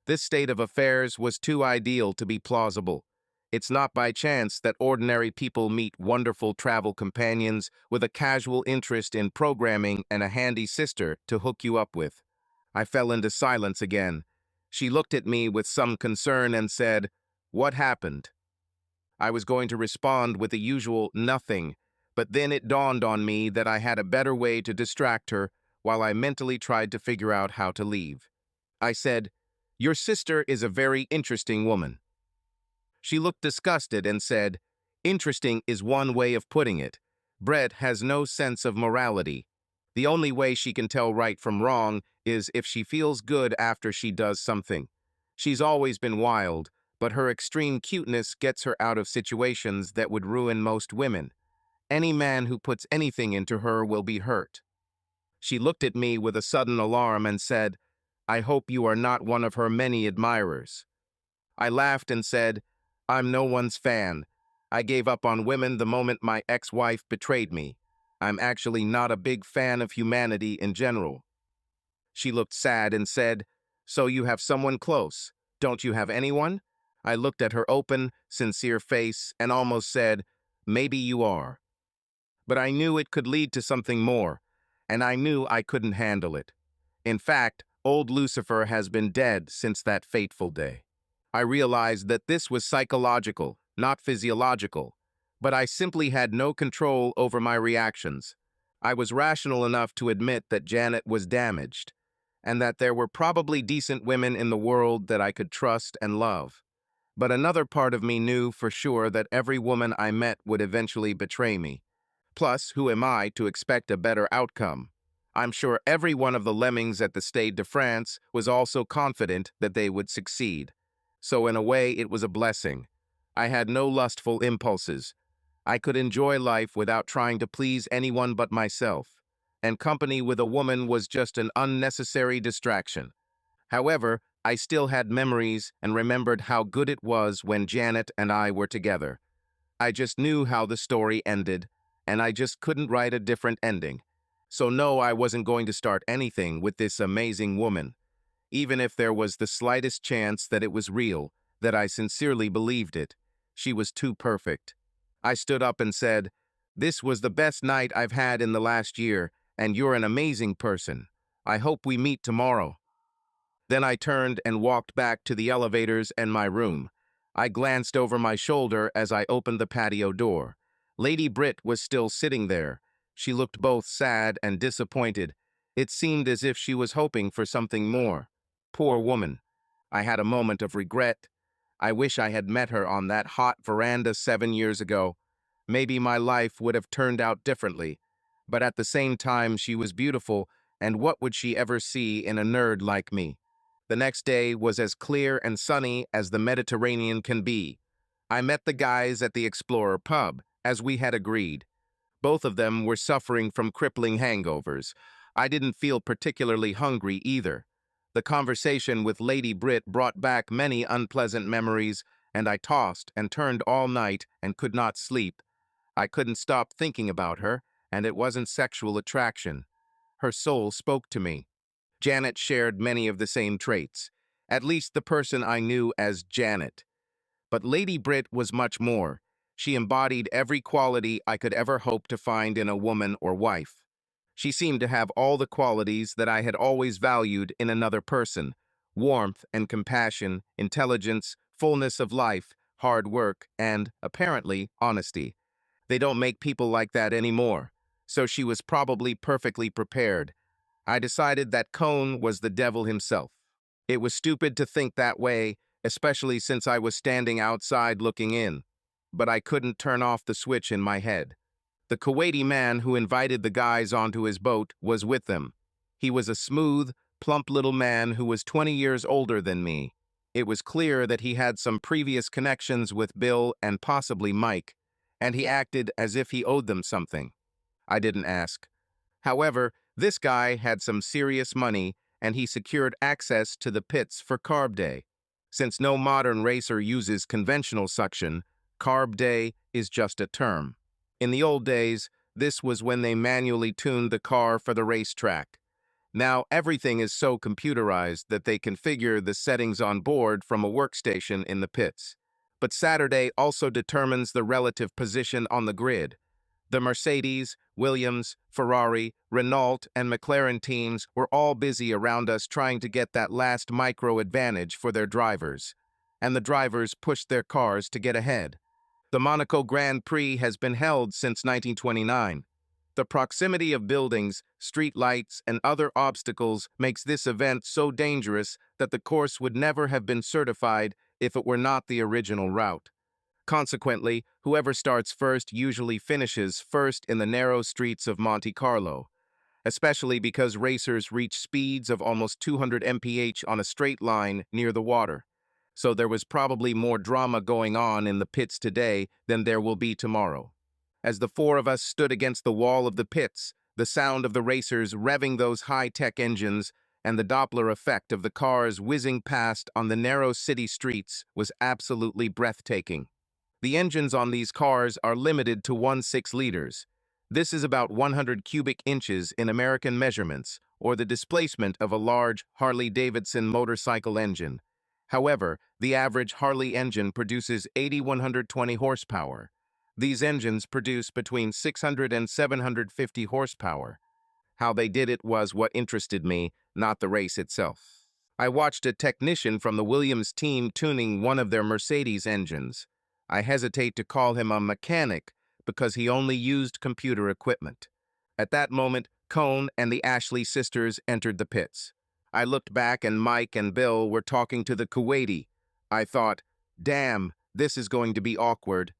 This state of affairs was too ideal to be plausible. It's not by chance that ordinary people meet wonderful travel companions with a casual interest in programming and a handy sister to hook you up with. I fell into silence again. She looked at me with some concern and said, "What happened?" I was going to respond with the usual nothing, but then it dawned on me that I had a better way to distract her while I mentally tried to figure out how to leave. I said, "Your sister is a very interesting woman." She looked disgusted and said, "Interesting is one way of putting it. Brit has no sense of morality. The only way she can tell right from wrong is if she feels good after she does something. She's always been wild, but her extreme cuteness gets her out of situations that would ruin most women. Any man who puts anything into her will be hurt." She looked at me with a sudden alarm and said, "I hope you are not one of her many admirers." I laughed and said, "I'm no one's fan. I gave up on women the moment my ex-wife betrayed me. I'm actually not a big fan of humanity in general." She looked sad and said, "So you have someone close. Don't you have anyone?" I looked at her open, sincere face and almost said, "Maybe you are." But I knew it could lead to something more, and I knew I couldn't handle it. In fact, old Lucifer has been dead since that fateful day. I realized that this was psychological, not physiological, but I simply had no control over my reactions. I was rational enough to admit that Janet was damaged, and that there were probably decent women in the world that I could trust and love. But another part of me knew for sure that every woman I met would eventually betray me. Plus, who am I to expect a better outcome? I'm sure every one of the lemmings at the Stade de France was also confident that they would succeed. So in a way, it was a blessing. I had no lustful impulses. I could enjoy life without trying to please anyone but myself, and company with a woman was just an unnecessary distraction. However, I still had memories and remembered how good it was when Janet and I were together. I just knew how the story ended, and I just couldn't write a different ending. So no, I wasn't going to start anything with this amazing woman, even if there was the slightest chance that it was real, that I sincerely believed it. She was too perfect. I stood up and said, "This was the best night I've had in the last year, and you're an amazing person. I hope we meet tomorrow." Then I turned and walked back to the elevators and my room. I glanced over my shoulder as I opened the patio door. Lady Brit was still sitting there. She looked both sad and disappointed. It seemed as if she was hoping for something more. Poor woman. I had a moment of regret. I wish I had met her on that hot veranda 7 years ago. Maybe my life would have turned out differently. But at the same time, she was beautiful, and what would she ever see in a nerd like me? The next day was as clear and sunny as the Mediterranean can be. I met the guys at the Explorer pub, as we had agreed. Both of them were suffering from crippling hangovers. I didn't feel particularly hungry either. The conversation with Lady Brit brought back many unpleasant memories, and I tossed and turned all night and could not sleep. I couldn't stop thinking about her, and it wasn't sexual attraction. Her soul spoke to me. Janet shared many of the same traits, at least the person I knew as Janet. But Lady Brit was much more. She embodied every quality I could ever hope to find in a woman or wife. She seemed to have all the qualities that I had always valued in another person: warmth and compassion, intelligence, fullness of life, hard work, and, apparently, honesty. They don't make people like that anymore, so she was probably perfectly prepared. I decided that Cone was the devil himself. It was stupid to think that way, especially since I was standing outside looking in. But I couldn't turn off the switch in my head. The Kuwaiti man who invited the guys onto his boat was with them. He was a smooth, plump little man who was 20 years older than me. It was clear that he had some previous connections with Bill and possibly Mike, and he acted as if he owed them something. I didn't ask. However, this guy had some serious money, and he secured access to the pits for Carb Day. Since no modern racer uses conventional suction, Carb Day is just a term. In the old days, this was when they manually tuned the car for the racetrack. Now everything is so computerized that they configure the settings on board from a workstation in the pits. But Saturday also determines the relative position on the grid. The Mercedes, Williams, Ferrari, Renault, and McLaren teams were all busy around us trying to get that last micro advantage for their drivers. And the drivers pushed their cars to get ahead. The Monaco Grand Prix has been held since 1929. The proximity of buildings, street lights, and other obstacles makes this event so dangerous that the course would never have been certified if it were not the original route. Consequently, whoever starts first usually finishes first in the narrow streets of Monte Carlo, especially because racers reach speeds of almost 200 mph on a straight line near the water. So there was probably more drama going on in the pits today than there will be tomorrow. As the four of us stood against the wall of the pits, the sound of the racers revving those high-tech engines and the Doppler effect of the cars whizzing past on the narrow city streets was absolutely breathtaking. The engines on these cars are limited to 1.6 liters. This is about 100 cubic inches in American measurements, or the displacement of a large Harley-Davidson motorcycle engine. However, the average Harley engine produces 8,120 horsepower. These engines produce between 600 and 750 horsepower. How they did it was what interested me, not the race itself. I watched a technician from the Williams team tuning one of their Mercedes engines. I hesitate to call him a mechanic because he only used computer equipment. At that moment, Cone and the Ashley sisters entered the pits. I looked back and Mike and Bill were talking to the Kuwaiti. I thought, damn, this is going to be awkward.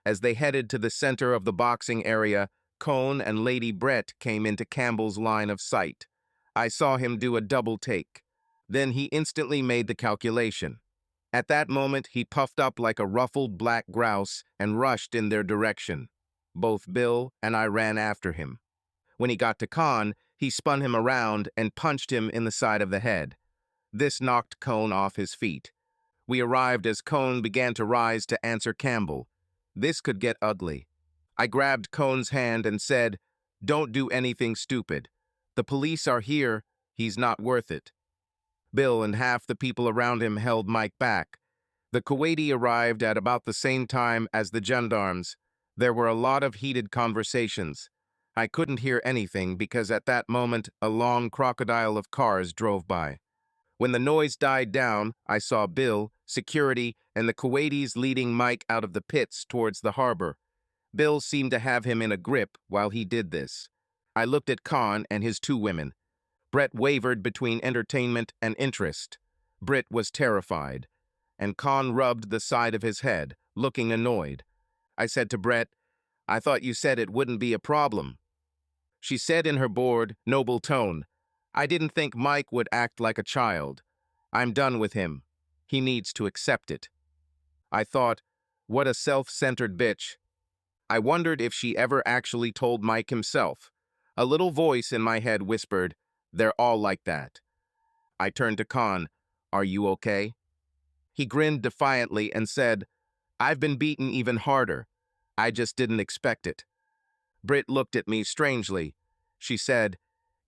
As they headed to the center of the boxing area, Cone and Lady Brit came into Campbell's line of sight. I saw him do a double take. Then he instantly made the calculation. At that moment, he puffed up like a ruffled black grouse and rushed in their direction. Both Bill and I ran after him. When he got to Con, he spun him around and punched him in the side of the head. This knocked Cone off his feet. We arrived as Cone began to rise to answer Campbell. This could get ugly. I grabbed Cone's hand and said, "Don't do anything stupid. The police are here. He's not worth it." Bill and half the people around him held Mike back. The Kuwaiti arrived at about the same time as the gendarmes. There were a lot of heated conversations. I couldn't hear anything because at that moment a long crocodile of cars drove by. When the noise died down, I saw Bill, security, and the Kuwaitis leading Mike out of the pits towards the harbor. Bill seemed to have him in a grip while he did this. I looked at Con and his two women. Bret wavered between entertainment and interest. Brit was terrified, and Con rubbed the side of his head, looking annoyed. I said to Bret, "I thought you said it wouldn't be a problem." She said in her bored, noble tone, "I didn't think Mike would act like a child. I'm done with him. He needs to accept it." I thought, what a self-centered bitch. I wondered if she ever actually told Mike himself. A little voice in my head whispered, "They're all like that." I turned to Con, "Are you okay?" He grinned defiantly and said, "I've been beaten even harder. I just didn't expect it." Brit looked at me strangely. She said,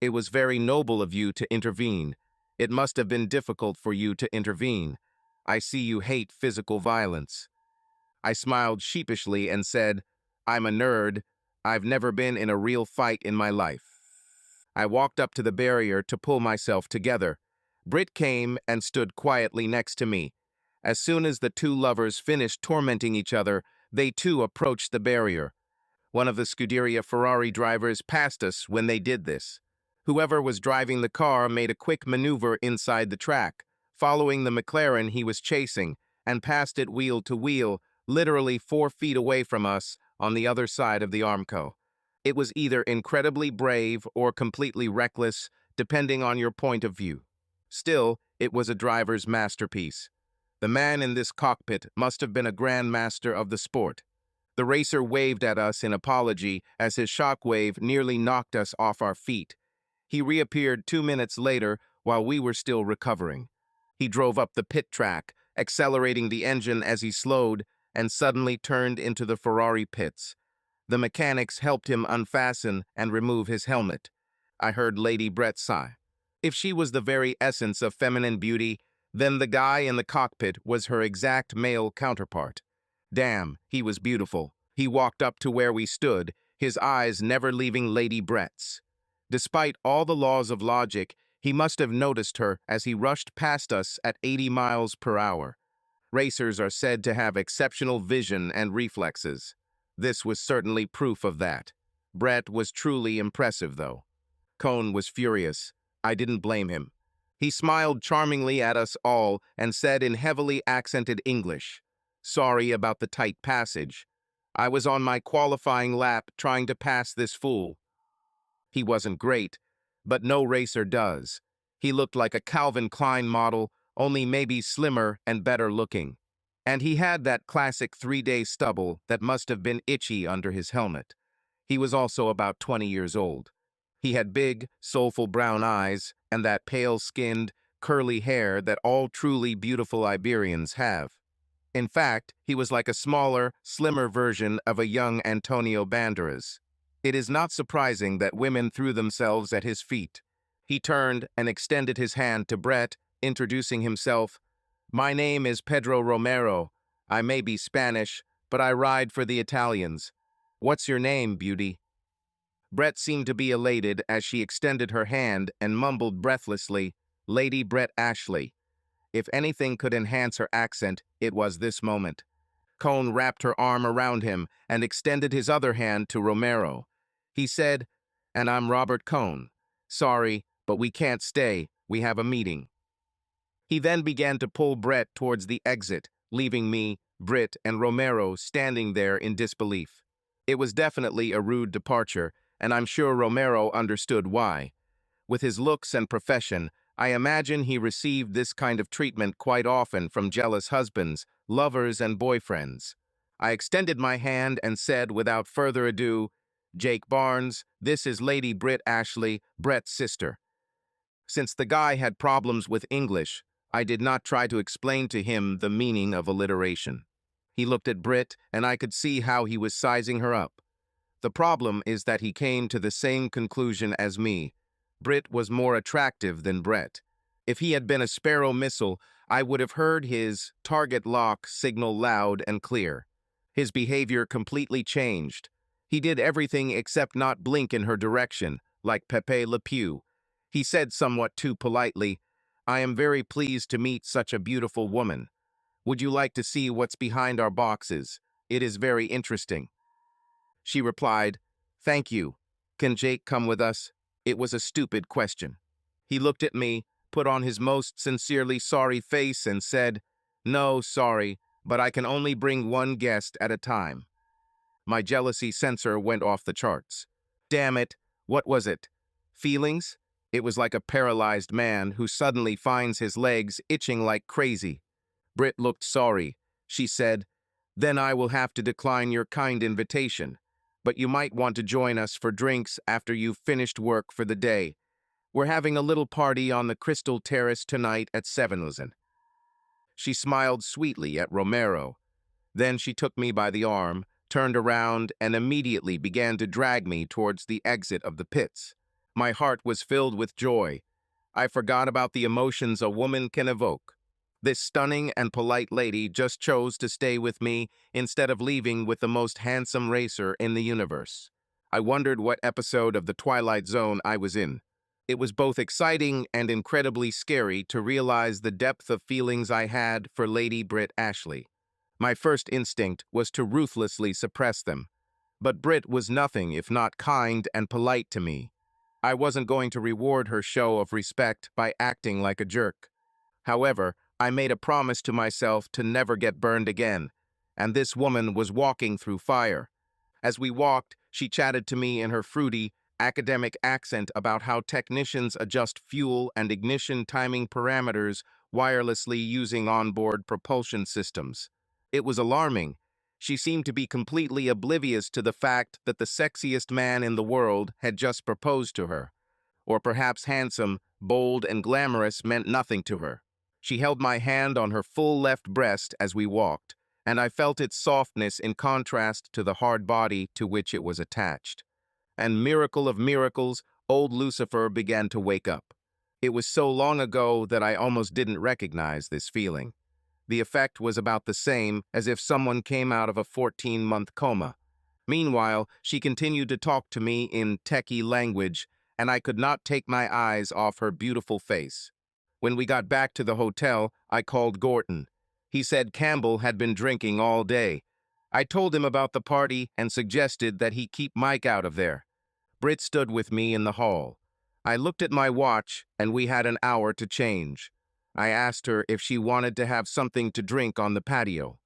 "It was very noble of you to intervene. It must have been difficult for you to intervene. I see you hate physical violence." I smiled sheepishly and said, "I'm a nerd. I've never been in a real fight in my life." I walked up to the barrier to pull myself together. Brit came and stood quietly next to me. As soon as the two lovers finished tormenting each other, they too approached the barrier. One of the Scuderia Ferrari drivers passed us when they did this. Whoever was driving the car made a quick maneuver inside the track, following the McLaren he was chasing, and passed it wheel to wheel, literally 4 feet away from us on the other side of the Armco. It was either incredibly brave or completely reckless, depending on your point of view. Still, it was a driver's masterpiece. The man in this cockpit must have been a grandmaster of the sport. The racer waved at us in apology as his shockwave nearly knocked us off our feet. He reappeared 2 minutes later while we were still recovering. He drove up the pit track, accelerating the engine as he slowed, and suddenly turned into the Ferrari pits. The mechanics helped him unfasten and remove his helmet. I heard Lady Brit sigh. If she was the very essence of feminine beauty, then the guy in the cockpit was her exact male counterpart. Damn, he was beautiful. He walked up to where we stood, his eyes never leaving Lady Bret's. Despite all the laws of logic, he must have noticed her as he rushed past us at 80 miles per hour. Racers are said to have exceptional vision and reflexes. This was certainly proof of that. Bret was truly impressive, though. Cohn was furious. I didn't blame him. He smiled charmingly at us all and said in heavily accented English, "Sorry about the tight passage. I was on my qualifying lap trying to pass this fool." He wasn't great, but no racer does. He looked like a Calvin Klein model, only maybe slimmer and better looking. And he had that classic 3-day stubble that must have been itchy under his helmet. He was also about 20 years old. He had big, soulful brown eyes and that pale-skinned, curly hair that all truly beautiful Iberians have. In fact, he was like a smaller, slimmer version of a young Antonio Banderas. It is not surprising that women threw themselves at his feet. He turned and extended his hand to Bret, introducing himself. "My name is Pedro Romero. I may be Spanish, but I ride for the Italians. What's your name, beauty?" Bret seemed to be elated as she extended her hand and mumbled breathlessly, "Lady Brit Ashley." If anything could enhance her accent, it was this moment. Cohn wrapped her arm around him and extended his other hand to Romero. He said, "And I'm Robert Cohn. Sorry, but we can't stay. We have a meeting." He then began to pull Bret towards the exit, leaving me, Brit, and Romero standing there in disbelief. It was definitely a rude departure, and I'm sure Romero understood why. With his looks and profession, I imagine he received this kind of treatment quite often from jealous husbands, lovers, and boyfriends. I extended my hand and said without further ado, "Jake Barnes, this is Lady Brit Ashley, Bret's sister." Since the guy had problems with English, I did not try to explain to him the meaning of alliteration. He looked at Brit, and I could see how he was sizing her up. The problem is that he came to the same conclusion as me. Brit was more attractive than Bret. If he had been a Sparrow missile, I would have heard his target lock signal loud and clear. His behavior completely changed. He did everything except not blink in her direction, like Pepe Le Pew. He said somewhat too politely, "I am very pleased to meet such a beautiful woman. Would you like to see what's behind our boxes? It is very interesting." She replied, "Thank you. Can Jake come with us?" It was a stupid question. He looked at me, put on his most sincerely sorry face, and said, "No, sorry, but I can only bring one guest at a time." My jealousy sensor went off the charts. Damn it, what was it? Feelings? It was like a paralyzed man who suddenly finds his legs itching like crazy. Brit looked sorry. She said, "Then I will have to decline your kind invitation. But you might want to join us for drinks after you've finished work for the day. We're having a little party on the Crystal Terrace tonight at 7. She smiled sweetly at Romero. Then she took me by the arm, turned around, and immediately began to drag me towards the exit of the pits. My heart was filled with joy. I forgot about the emotions a woman can evoke. This stunning and polite lady just chose to stay with me instead of leaving with the most handsome racer in the universe. I wondered what episode of The Twilight Zone I was in. It was both exciting and incredibly scary to realize the depth of feelings I had for Lady Brit Ashley. My first instinct was to ruthlessly suppress them. But Brit was nothing if not kind and polite to me. I wasn't going to reward her show of respect by acting like a jerk. However, I made a promise to myself to never get burned again, and this woman was walking through fire. As we walked, she chatted to me in her fruity, academic accent about how technicians adjust fuel and ignition timing parameters wirelessly using onboard propulsion systems. It was alarming. She seemed to be completely oblivious to the fact that the sexiest man in the world had just proposed to her. Or perhaps handsome, bold, and glamorous meant nothing to her. She held my hand on her full left breast as we walked, and I felt its softness in contrast to the hard body to which it was attached. And miracle of miracles, old Lucifer began to wake up. It was so long ago that I almost didn't recognize this feeling. The effect was about the same as if someone came out of a 14-month coma. Meanwhile, she continued to talk to me in techie language, and I could not take my eyes off her beautiful face. When we got back to the hotel, I called Gorton. He said Campbell had been drinking all day. I told him about the party and suggested that he keep Mike out of there. Brit stood with me in the hall. I looked at my watch, and we had an hour to change. I asked her if she wanted to have something to drink on the patio.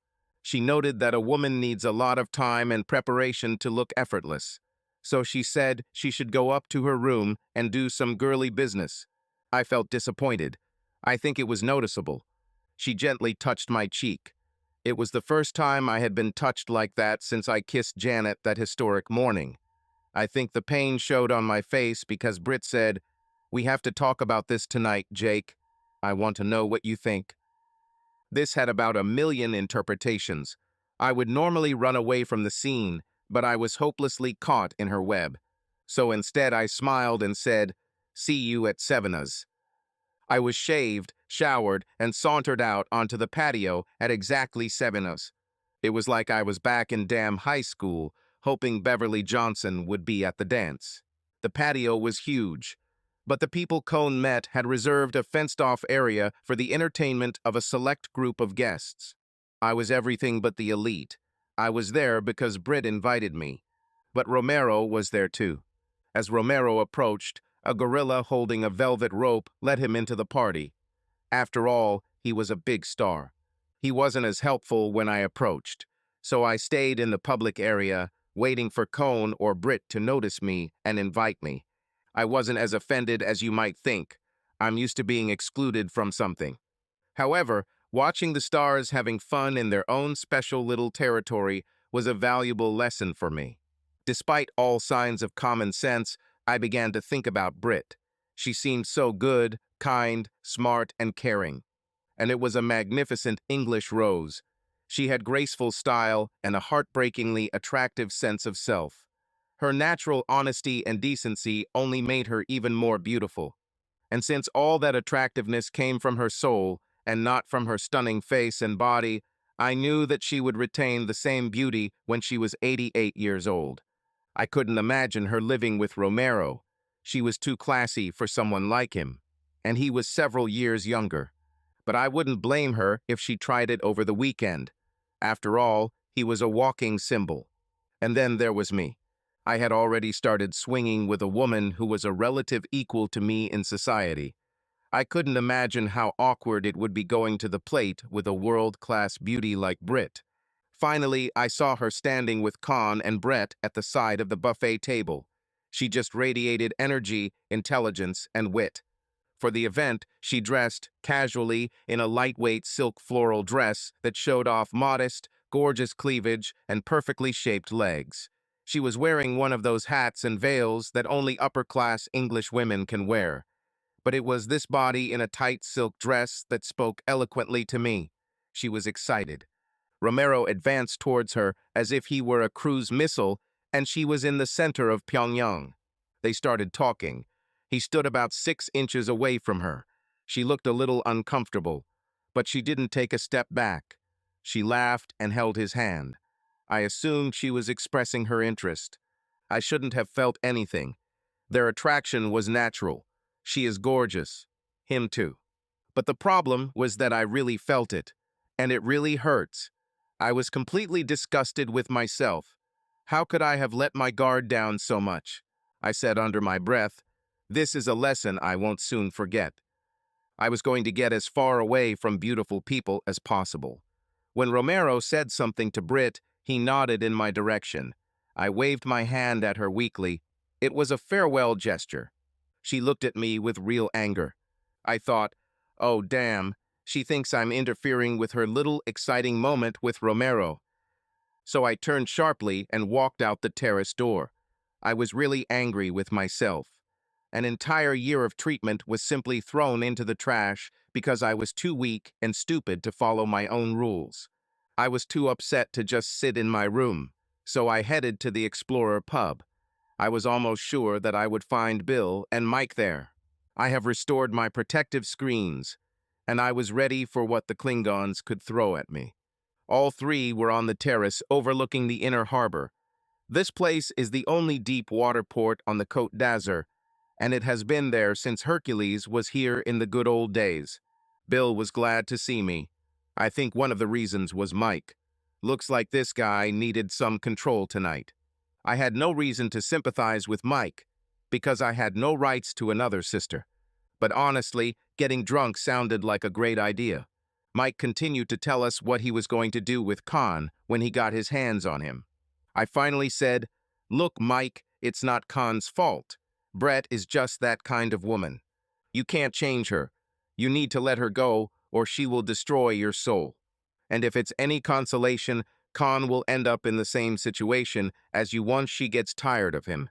She noted that a woman needs a lot of time and preparation to look effortless. So she said she should go up to her room and do some girly business. I felt disappointed. I think it was noticeable. She gently touched my cheek. It was the first time I had been touched like that since I kissed Janet that historic morning. I think the pain showed on my face because Brit said, "We have to talk about this tonight, Jake. I want to know what you think." This had about 1,000,000 interpretations. I would normally run away from the scene, but I was hopelessly caught in her web. So instead I smiled and said, "See you at Sevena's." I was shaved, showered, and sauntered out onto the patio at exactly Sevena's. It was like I was back in damn high school, hoping Beverly Johnson would be at the dance. The patio was huge, but the people Cone met had reserved a fenced-off area for the entertainment of a select group of guests. I was everything but the elite. I was there because Brit invited me. But Romero was there too. As Romero approached, a gorilla holding a velvet rope led him into the party. After all, he was a big star. He wasn't as helpful when I approached, so I stayed in the public area, waiting for Cone or Brit to notice me and invite me. I wasn't as offended as you might think. I'm used to being excluded from something. However, watching the stars having fun in their own special little territory was a valuable lesson for me. Despite all signs of common sense, I began to think about Brit. She seemed so good, kind, smart, and caring. And it was a magnificent English rose. She had graceful style and a heartbreakingly attractive sense of self. Her natural honesty and decency only made her even more beautiful. And since all that attractiveness came from her soul and not from her stunning face and body, I knew that she would retain the same beauty when she was 88 years old. I couldn't imagine her living with Romero. She was too classy for someone like him, and he was several years younger. But I wouldn't blame her if she tried it over the weekend. After all, he was a walking symbol. And then there was me. I had already started swinging with a woman who was a relative equal to me in society. I couldn't imagine how awkward it would be going to the plate with a world-class beauty like Brit. Finally, I saw her standing with Con and Brett at the side of the buffet table. She just radiated energy, intelligence, and wit. For the event, she dressed casually in a lightweight silk floral dress that showed off modest, gorgeous cleavage and perfectly shaped legs. She was wearing one of those hats and veils that only upper-class English women can wear. But it was this body in a tight silk dress that spoke eloquently to me. She was excited. Romero advanced towards her as if he were a cruise missile, and she was in the center of Pyongyang. They started talking. He stood about 6 inches away from her. She looked a little uncomfortable, but she didn't take a step back. She laughed and held his hand. I assumed she was expressing her interest. I shouldn't have felt anything. Their attraction was natural. She is gorgeous. Him too. But the problem was that I really felt it, and it really hurts. I was completely disgusted with myself. How could I have let my guard down so much? I said under my breath, "This is a lesson I won't soon forget." I was going to get as far away from beautiful people as possible. When Romero said something to Brit, he nodded in my direction. I waved my hand at her weakly. It was a farewell gesture. She looked at me with real anger. I thought, oh damn, she thinks I'm interfering with her little exciting moment with Romero. So I turned sharply and walked out the terrace door. I was really angry with myself. An entire year of treatment was simply thrown into the trash because I was too weak and stupid to follow my own rules. I was too upset to just sit in my room, so I headed to the Explorer pub. I was almost sure that I would find Bill and Mike there. I have restored my protective screens, and I was ready for what the Klingons could throw at me. All three were on the terrace overlooking the inner harbor. This place is the only deep water port on the Côte d'Azur, and it has been there since Hercules was here in the good old days. Bill was glad to see me. I think one of the reasons was Mike. Looks like this guy needed some control tonight. I had no reason to sympathize with Mike, because I had no rights to another sister. But honestly, getting drunk sounded like a great idea. Mike continued to tell us what he was going to do with Khan when he got his hands on him. I finally said, "Look, Mike, it's not Khan's fault. Brit is just that kind of woman. You can't change her. You need to let her go, or she will destroy your soul. And if it's any consolation, Khan will end up in the same situation as you once she gets tired of him."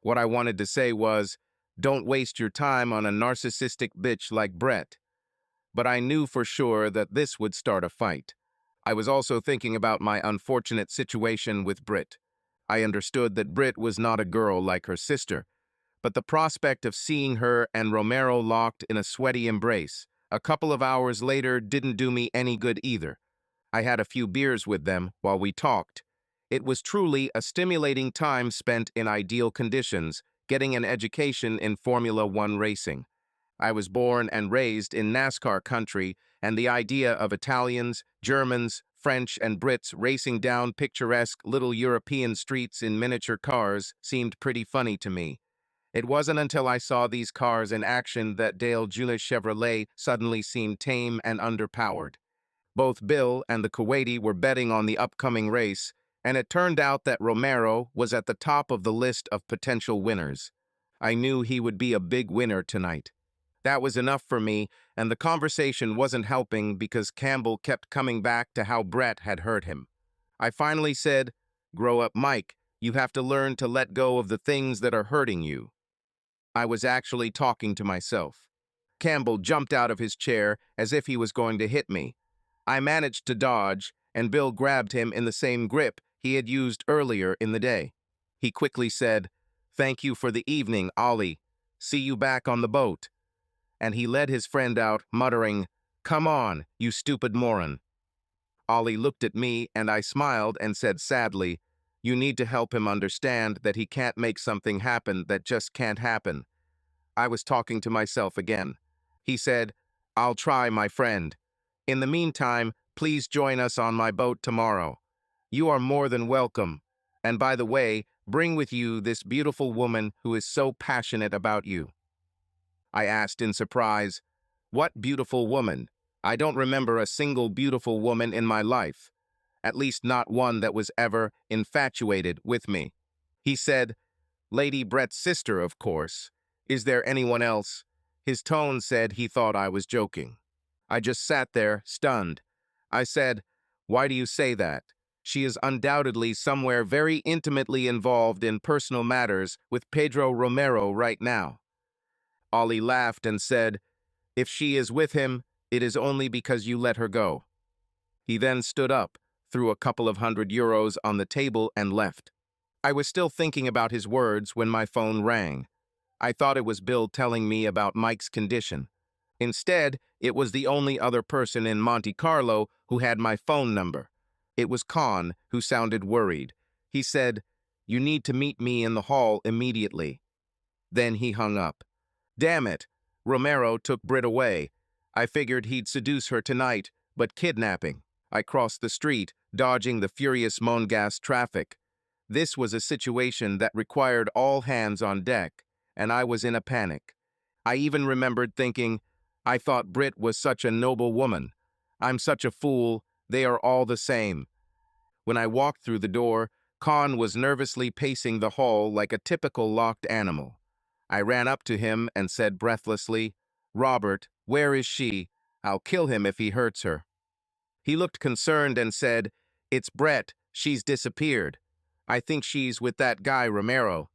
What I wanted to say was, don't waste your time on a narcissistic bitch like Brit. But I knew for sure that this would start a fight. I was also thinking about my unfortunate situation with Brit. I understood that Brit was not a girl like her sister, but the prospect of seeing her and Romero locked in a sweaty embrace a couple of hours later didn't do me any good either. I had a few beers with them while we talked. It was truly a stimulating time spent in ideal conditions, getting an education in Formula One racing. I was born and raised in NASCAR country, and the idea of Italians, Germans, French, and Brits racing down picturesque little European streets in miniature cars seemed pretty funny to me. It wasn't until I saw these cars in action that Dale Jr. Chevrolet suddenly seemed tame and underpowered. Both Bill and the Kuwaiti were betting on the upcoming race, and it turned out that Romero was at the top of the list of potential winners. I knew he would be a big winner tonight. That was enough for me, and the conversation wasn't helping because Campbell kept coming back to how Brit had hurt him. I finally said, "Grow up, Mike. You have to learn to let go of the things that are hurting you." I was actually talking to myself. Campbell jumped out of his chair as if he was going to hit me. I managed to dodge, and Bill grabbed him in the same grip he had used earlier in the day. He quickly said, "Thank you for the evening, Ollie. See you back on the boat." And he led his friend out, muttering, "Come on, you stupid moron." Ollie looked at me, and I smiled and said sadly, "You need to help him understand that he can't make something happen that just can't happen." I was talking to myself again. He said, "I'll try, my friend. In the meantime, please join us on my boat tomorrow. You are more than welcome. And by the way, bring with you this beautiful woman who is so passionate about you." I asked in surprise, "What beautiful woman? I don't remember a single beautiful woman in my life, at least not one that was ever infatuated with me." He said, "Lady Bret's sister, of course. Is there anyone else?" His tone said he thought I was joking. I just sat there, stunned. I said, "Why do you say that? She is undoubtedly somewhere very intimately involved in personal matters with Pedro Romero right now." Ollie laughed and said, "If she is with him, it is only because you let her go." He then stood up, threw a couple of €100 on the table, and left. I was still thinking about his words when my phone rang. I thought it was Bill telling me about Mike's condition. Instead, it was the only other person in Monte Carlo who had my phone number. It was Khan, who sounded worried. He said, "You need to meet me in the hall immediately." Then he hung up. Damn it, Romero took Brit away. I figured he'd seduce her tonight, but kidnapping. I crossed the street, dodging the furious Monegas traffic. This was a situation that required all hands on deck, and I was in a panic. I even remembered thinking, I thought Brit was such a noble woman. I'm such a fool, they are all the same. When I walked through the door, Con was nervously pacing the hall like a typical locked animal. I ran up to him and said breathlessly, "Robert, where is she? I'll kill him if he hurts her." He looked concerned and said, "It's Brit. She's disappeared. I think she's with that guy Romero."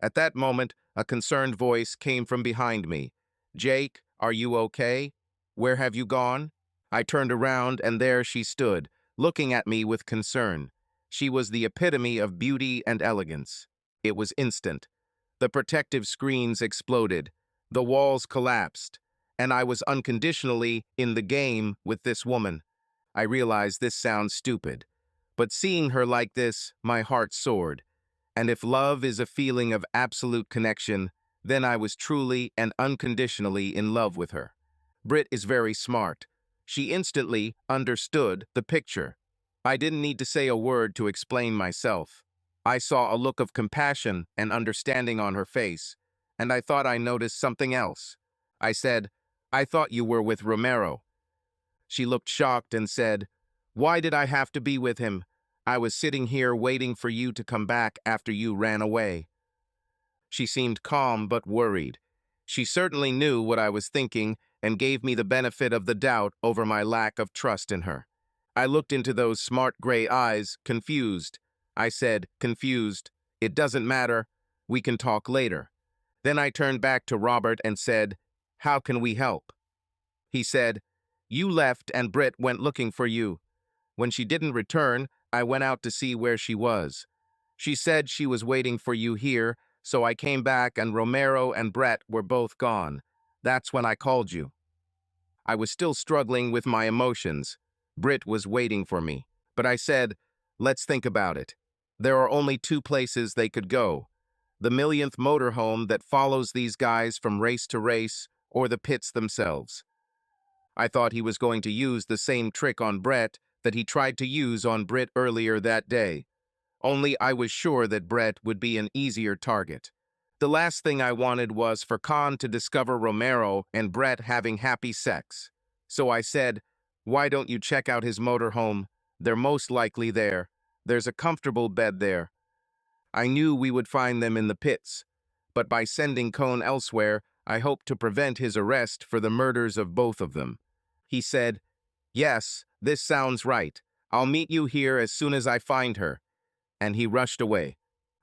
At that moment, a concerned voice came from behind me. "Jake, are you okay? Where have you gone?" I turned around and there she stood, looking at me with concern. She was the epitome of beauty and elegance. It was instant. The protective screens exploded, the walls collapsed, and I was unconditionally in the game with this woman. I realize this sounds stupid, but seeing her like this, my heart soared. And if love is a feeling of absolute connection, then I was truly and unconditionally in love with her. Brit is very smart. She instantly understood the picture. I didn't need to say a word to explain myself. I saw a look of compassion and understanding on her face, and I thought I noticed something else. I said, "I thought you were with Romero." She looked shocked and said, "Why did I have to be with him? I was sitting here waiting for you to come back after you ran away." She seemed calm but worried. She certainly knew what I was thinking and gave me the benefit of the doubt over my lack of trust in her. I looked into those smart gray eyes, confused. I said, confused, "It doesn't matter. We can talk later." Then I turned back to Robert and said, "How can we help?" He said, "You left and Brit went looking for you. When she didn't return, I went out to see where she was. She said she was waiting for you here, so I came back and Romero and Bret were both gone. That's when I called you." I was still struggling with my emotions. Brit was waiting for me. But I said, "Let's think about it. There are only two places they could go. The millionth motorhome that follows these guys from race to race, or the pits themselves." I thought he was going to use the same trick on Bret that he tried to use on Brit earlier that day. Only I was sure that Bret would be an easier target. The last thing I wanted was for Khan to discover Romero and Bret having happy sex. So I said, "Why don't you check out his motorhome? They're most likely there. There's a comfortable bed there." I knew we would find them in the pits, but by sending Cohn elsewhere, I hoped to prevent his arrest for the murders of both of them. He said, "Yes, this sounds right. I'll meet you here as soon as I find her." And he rushed away.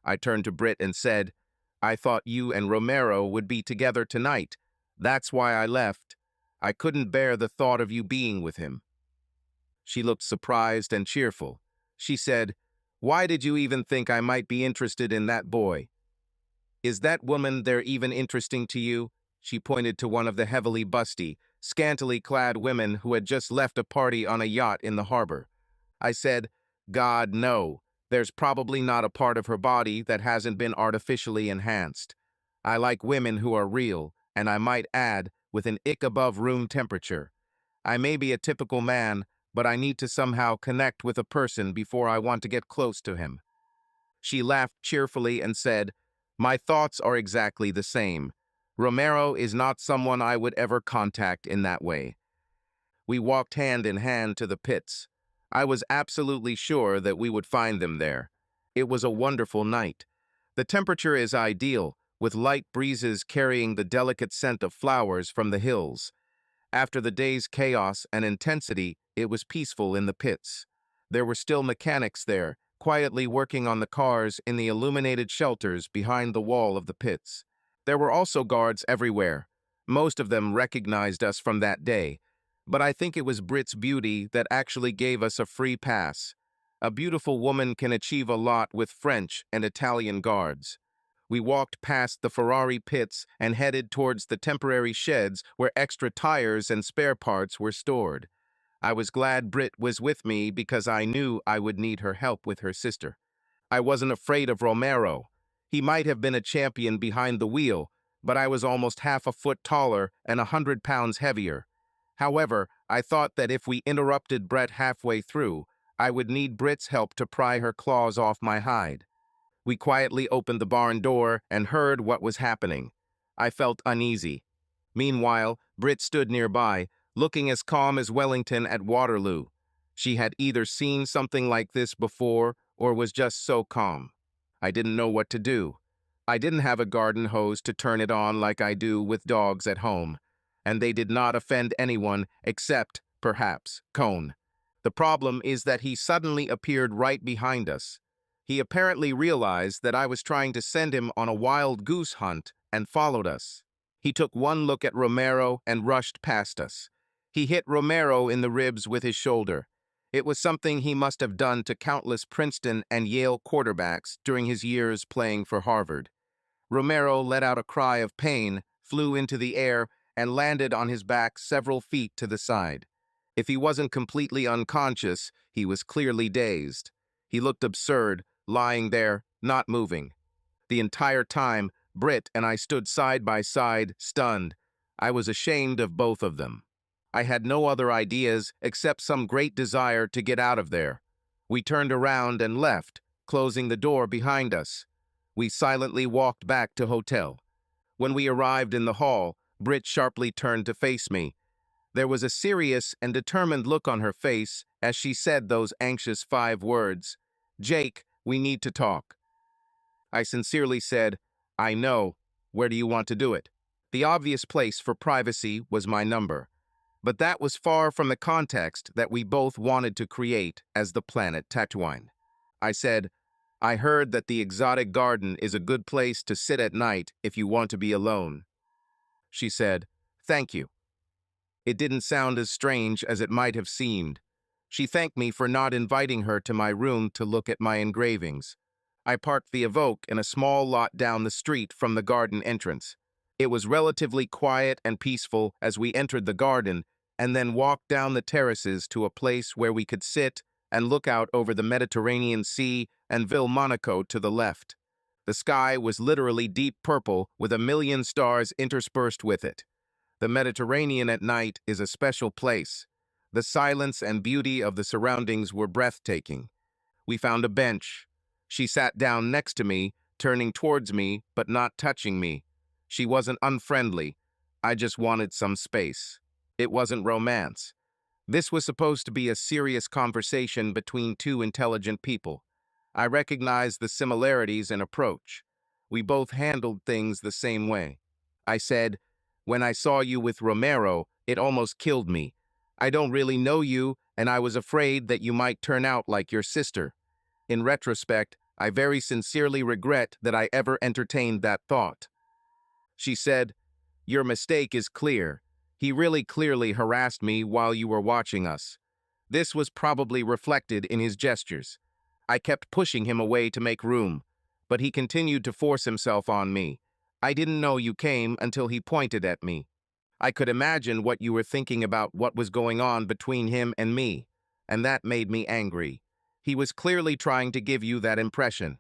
I turned to Brit and said, "I thought you and Romero would be together tonight. That's why I left. I couldn't bear the thought of you being with him." She looked surprised and cheerful. She said, "Why did you even think I might be interested in that boy? Is that woman there even interesting to you?" She pointed to one of the heavily busty, scantily clad women who had just left a party on a yacht in the harbor. I said, "God, no. There's probably not a part of her body that hasn't been artificially enhanced. I like women who are real, and I might add, with an ick above room temperature. I may be a typical man, but I need to somehow connect with a person before I want to get close to him." She laughed cheerfully and said, "My thoughts are exactly the same. Romero is not someone I would ever contact in that way." We walked hand in hand to the pits. I was absolutely sure that we would find them there. It was a wonderful night. The temperature is ideal, with light breezes carrying the delicate scent of flowers from the hills. After the day's chaos and intensity, it was peaceful in the pits. There were still mechanics there, quietly working on the cars in the illuminated shelters behind the wall of the pits. There were also guards everywhere. Most of them recognized us from that day, but I think it was Brit's beauty that actually gave us a free pass. A beautiful woman can achieve a lot with French and Italian guards. We walked past the Ferrari pits and headed towards the temporary sheds where extra tires and spare parts were stored. I was glad Brit was with me because I knew I would need her help with her sister. I wasn't afraid of Romero. He might have been a champion behind the wheel, but I was almost half a foot taller and 100 pounds heavier. However, I thought that if we interrupted Bret halfway through, I would need Brit's help to pry her claws off my hide. We quietly opened the barn door and heard what was happening. I felt uneasy. Meanwhile, Brit stood nearby, looking as calm as Wellington at Waterloo. She had either seen something like this before or was just so calm. I didn't know what to do. I didn't have a garden hose to turn it on like I do with dogs at home, and they did not offend anyone except, perhaps, Cone. The problem is that he suddenly appeared right behind us. He apparently realized that I was trying to send him on a wild goose hunt and followed us. He took one look at Romero and rushed past us. He hit Romero in the ribs with his shoulder. It was something he must have done to countless Princeton and Yale quarterbacks during his years playing for Harvard. Romero let out a cry of pain, flew into the air, and landed on his back several feet to the side. If he wasn't completely unconscious, he was clearly dazed. He looked absurd, lying there, not moving. The entire time, Brit and I stood side by side, stunned. I was ashamed of both of them. I had no other ideas except some great desire to get out of there. We turned around and left, closing the door behind us. We silently walked back to hotel. When we arrived in the hall, Brit sharply turned to face me. There was a serious and determined look on her face as she said those anxious 5 words. "Jake, we need to talk." I sincerely said, "I know. Where do you want to do it?" The obvious place for privacy was my number, but that was far from the context that we both wanted to create as the planet Tatooine. I said, "I heard that the exotic garden is a good place to sit at night if you want to be alone." She said, "Thank you." It didn't sound as strange as it might have seemed. She thanked me for not inviting her to my room to look at my engravings. I parked the Evoque in a small lot down the street from the garden entrance. It was relatively quiet and peaceful as we entered the garden and then walked down the terraces to a place where we could sit and look out over the Mediterranean Sea and Ville Monaco to the left. The sky was literally deep purple with a million stars interspersed with it. The Mediterranean at night is a special place. The silence and beauty of the surroundings were breathtaking. We found a bench. She sat down next to me, turning towards me but not touching me. She wasn't unfriendly. I just wanted some space. It wasn't romance. This was supposed to be a serious conversation between two intelligent people. I recognized the similarities in approach. We both handled things the same way. I said, "When I saw you with Romero, it almost killed me. I don't really know you, and I was afraid that you might turn out like your sister. In retrospect, I very sincerely regret that I ever entertained that thought." She said, "Your mistake is clear. He really clearly harassed me while you were watching us. This was probably reflected in his gestures. I kept pushing him away to make room, but he continued to force himself on me. I didn't know you came until he pointed at me. I could imagine what you were thinking about what was going on between him and me, and that made me angry. He was clearly trying to give you that impression.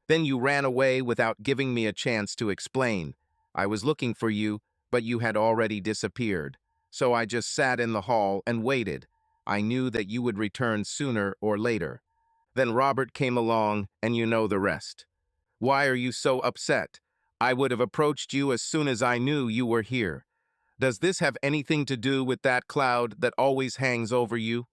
Then you ran away without giving me a chance to explain. I was looking for you, but you had already disappeared. So I just sat in the hall and waited. I knew that you would return sooner or later. Then Robert came along, and you know the rest. Why are you so upset? I would have approached you as soon as I knew you were here. Does this have anything to do with that cloud that always hangs over you?"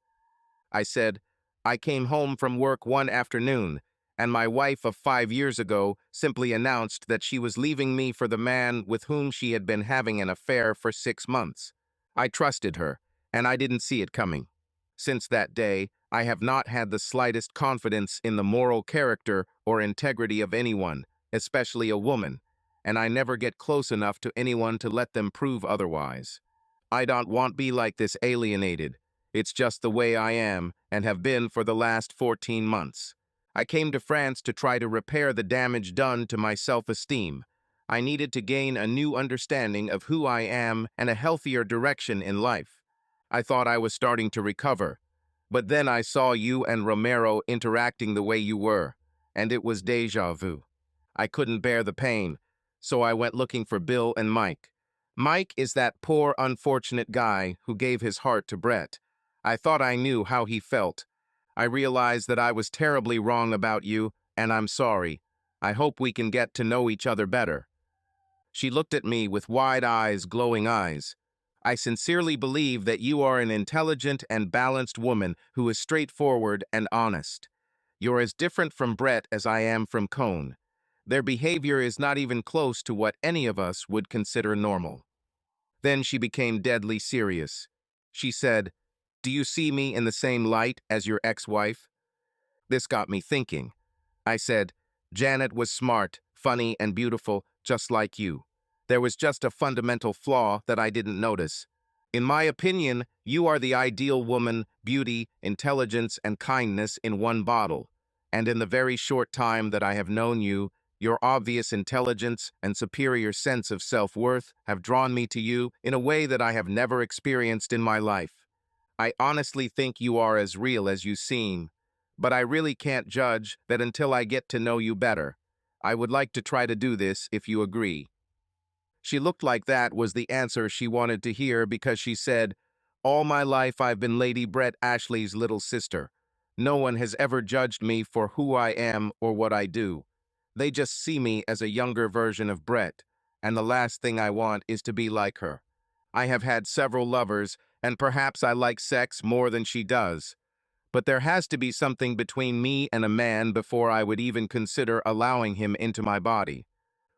I said, "I came home from work one afternoon, and my wife of 5 years ago simply announced that she was leaving me for the man with whom she had been having an affair for 6 months. I trusted her, and I didn't see it coming. Since that day, I have not had the slightest confidence in the moral character or integrity of anyone, especially a woman, and I never get close enough to anyone to let them prove otherwise. I don't want to be like this alienated. It's just the way I am and have been for the last 14 months. I came to France to try to repair the damage done to my self-esteem. I needed to gain a new understanding of who I am and a healthier direction in life. I thought I was starting to recover, but then I saw you and Romero interacting the way you were, and it was déjà vu. I couldn't bear the pain, so I went looking for Bill and Mike. Mike is that poor, unfortunate guy who gave his heart to Brett. I thought I knew how he felt. I realized that I was terribly wrong about you, and I'm sorry. I hope we can get to know each other better." She looked at me with wide eyes, glowing eyes. "I sincerely believe that you are an intelligent and balanced woman who is straightforward and honest. You're as different from Brett as I am from Cone. Their behavior is not even close to what any of us would consider normal." Then she became deadly serious. She said, "Do you see me in the same light as your ex-wife?" This got me thinking. I said, "Janet was smart, funny, and beautiful, just like you. There was just a fundamental flaw that I didn't notice. In my opinion, you are the ideal woman, beauty, intelligence, and kindness in one bottle. And in the very short time that I have known you, your obvious intelligence and superior sense of self-worth have drawn me to you in a way that I have never experienced in my life. I honestly think you are as real as you seem, but I really can't judge that until I get to know you better. I would like to try to do this if you agree." She looked like that was the answer she wanted to hear because she said, "All my life I've been Lady Brett Ashley's little sister. No one has ever judged me for who I am or what I do. They just see me as a younger version of Brett, and the last thing I want is to be like her. I have had several lovers, and perhaps I like sex more than she does. But there has to be something between me and a man before I would even consider allowing him into my body.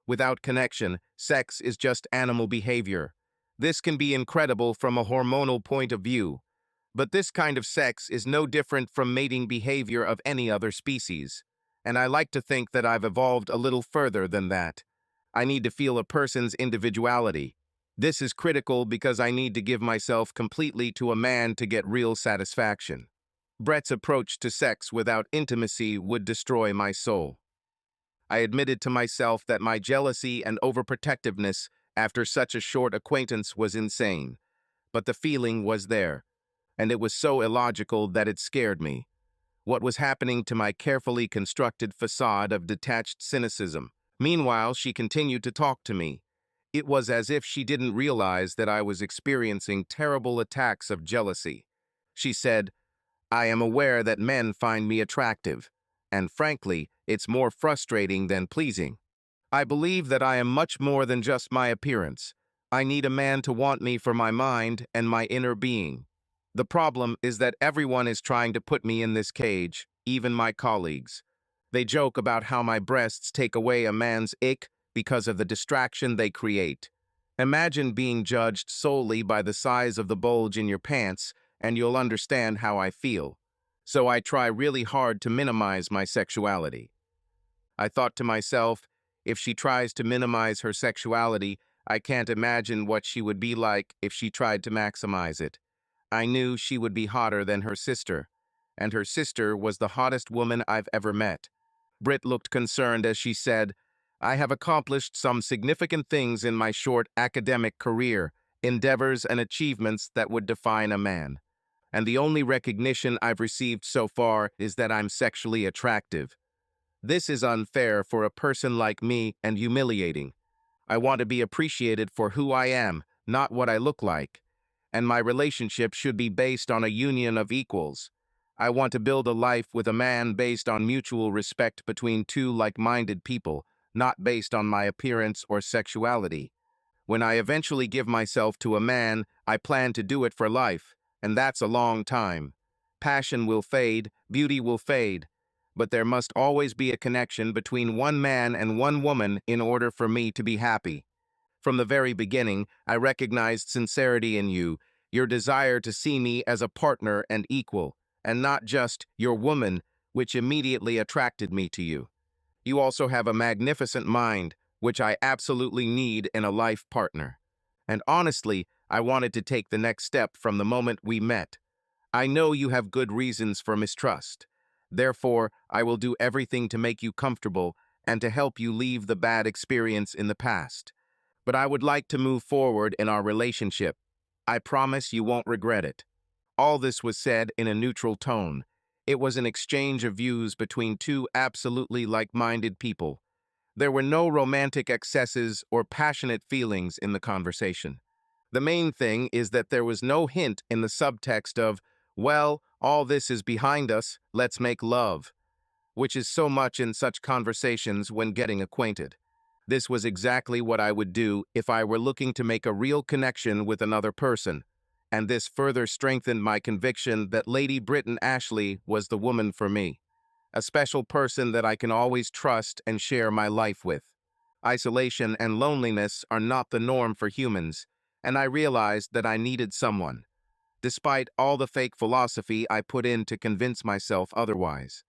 Without connection, sex is just animal behavior. This can be incredible from a hormonal point of view, but this kind of sex is no different from mating behavior of any other species. And I like to think that I've evolved a little further than that. I need to feel a person's individuality. This is critical because I need to give myself completely to a man to get real satisfaction. Brett's approach to sex without intimacy would destroy my soul. I admitted to myself that my jealousy and overprotectiveness after such a short acquaintance was insane, but the feeling was there, and it was so illogical that it scared me. What was happening to my carefully constructed facade of detached cynicism? Meanwhile, she continued to talk to me. It was as if she didn't realize that I was experiencing terrible attacks of jealousy. She said, "I am aware that men find me attractive, and frankly, it's more frustrating than pleasing. I believe that I am much more than just my appearance. I need a man to want me for my mind and my inner being. The problem is that everyone is trying to put me in this cage, even my colleagues. They joke about how my breasts take away a man's ick because of the distraction they create. Imagine being judged solely by the size of the bulge in your pants, and you'll understand how I feel. So I try really hard to minimize my sexuality." I thought to myself, if she tries to minimize her sexuality, I can't imagine what she would be like if she tried to maximize it. I knew she would be hotter than her sister, and her sister was the hottest woman I've ever met. Brit looked concerned as she said, "I have accomplished some significant things in my short academic career, endeavors and achievements that would define a man. And the only recognition I've received so far is that I'm sexually attractive. This is unfair for a person like me and humiliating. I want to be appreciated for who I am, not what I look like. And my relationship should be based on a union of equals. I want to build a life with a man based on mutual respect between two like-minded people, not based on my appearance or sexuality. When I eventually give myself to a man, I plan to do it for life, and that's a long time. Passion will fade, beauty will fade, but there must always be a connection between one man and one woman in order for me to be happy. From the very beginning, I recognized sincerity in you, your desire to see me as a partner and equal, and not just your woman, which immediately attracted me to you. You also have a magnificent mind, which I absolutely need in a life partner. And honestly, I wanted to take the next step from the moment we met. I know you have good reasons for mistrust. Therefore, I will do everything to make you comfortable and to help you leave the bad experience in the past. But I would like to move forward in our relationship. I promise you won't regret it." All this was said in a neutral tone. It was an exchange of views between two absolutely like-minded people. There were no romantic excesses or passionate feelings in the conversation. The main thing is that there was no hint in the subtext of, "Well, all this is behind us, let's make love," which is so much in such conversations when getting acquainted. This was exactly what I would do if I were looking to make a real connection with another person, and this further strengthened my conviction that Lady Brit Ashley was the woman for me. a special person that I can always trust and share my life with. Isolation and loneliness are not the norm for humans, and I realized that I needed someone, despite all the fake philosophy I put in to convince myself otherwise.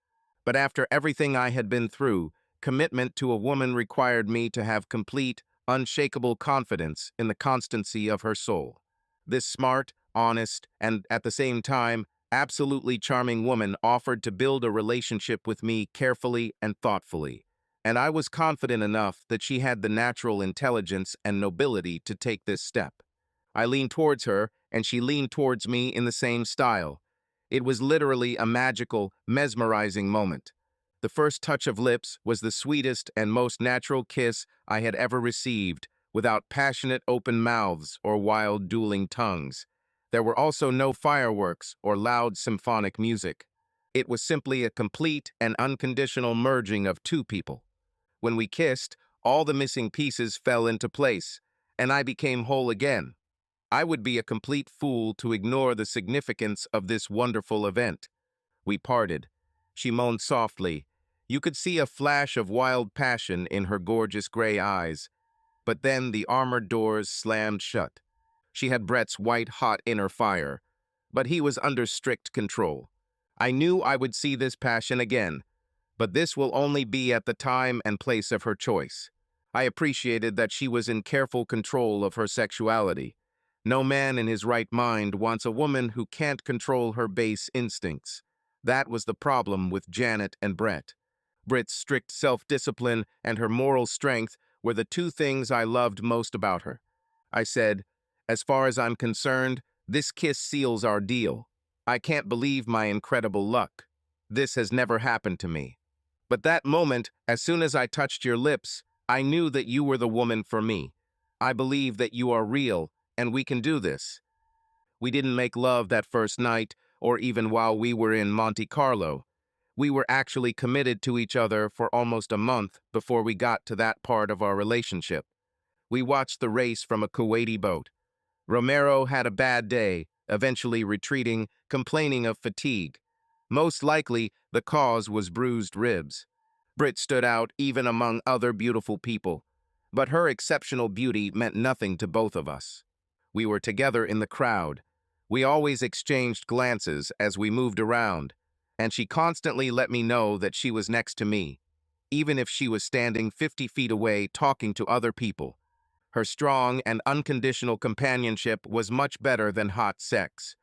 But after everything I had been through, commitment to a woman required me to have complete, unshakable confidence in the constancy of her soul. This smart, honest, and at the same time, absolutely charming woman offered to build a relationship with me carefully and thoughtfully, and I was confident enough that she had the natural intelligence and nobility to take this step. I leaned towards her, and she leaned towards me in the same style. It was literally a magical, mesmerizing moment. The first touch of lips was the sweetest and most natural kiss I had ever received, without passionate open mouths or wild dueling tongues. There were also no fireworks or loud symphonic music. It was simply a complete and unconditional merging of two people. When we kissed, all the missing pieces fell into place, and I became whole again. I would be a complete fool to ignore the significance of this wonderful event. We parted. She moaned softly. You could see a flash of wild passion in her gorgeous gray eyes. But then the armored doors slammed shut. She had Brett's white-hot inner fire, but he was under strict control. I knew I would see this passion again, but this will only be at the time and place of her choice. I appreciated that she was in careful control of her sexuality. No man in his right mind wants a woman who can't control her base instincts. That was the problem with Janet and Brett. Brit's strict self-discipline and her moral strength were the two things I loved most about her. I said, as far as I'm concerned, this kiss seals our deal. I can't believe my incredible luck. This has never happened to me. But that moment, as soon as I touched your lips, I knew that you were the woman for me. I believe that you are real, and we can do this. We didn't make love that first night, or even while we were in Monte Carlo. We were actually committed to each other for almost a month before we got to that part of our relationship. We watched the race from a Kuwaiti boat. Romero had a bad day, eventually retreating, complaining of fatigue. Most likely, the cause was bruised ribs. Brit stood out even among other beautiful people, but her exceptional beauty meant nothing to both of us. We were together in the crowd. We always exchanged glances as we moved around, and she constantly let me know that she was next to me, even if she was standing 50 feet away talking to other people. Her strong and unconditional companionship was much better than hot sex.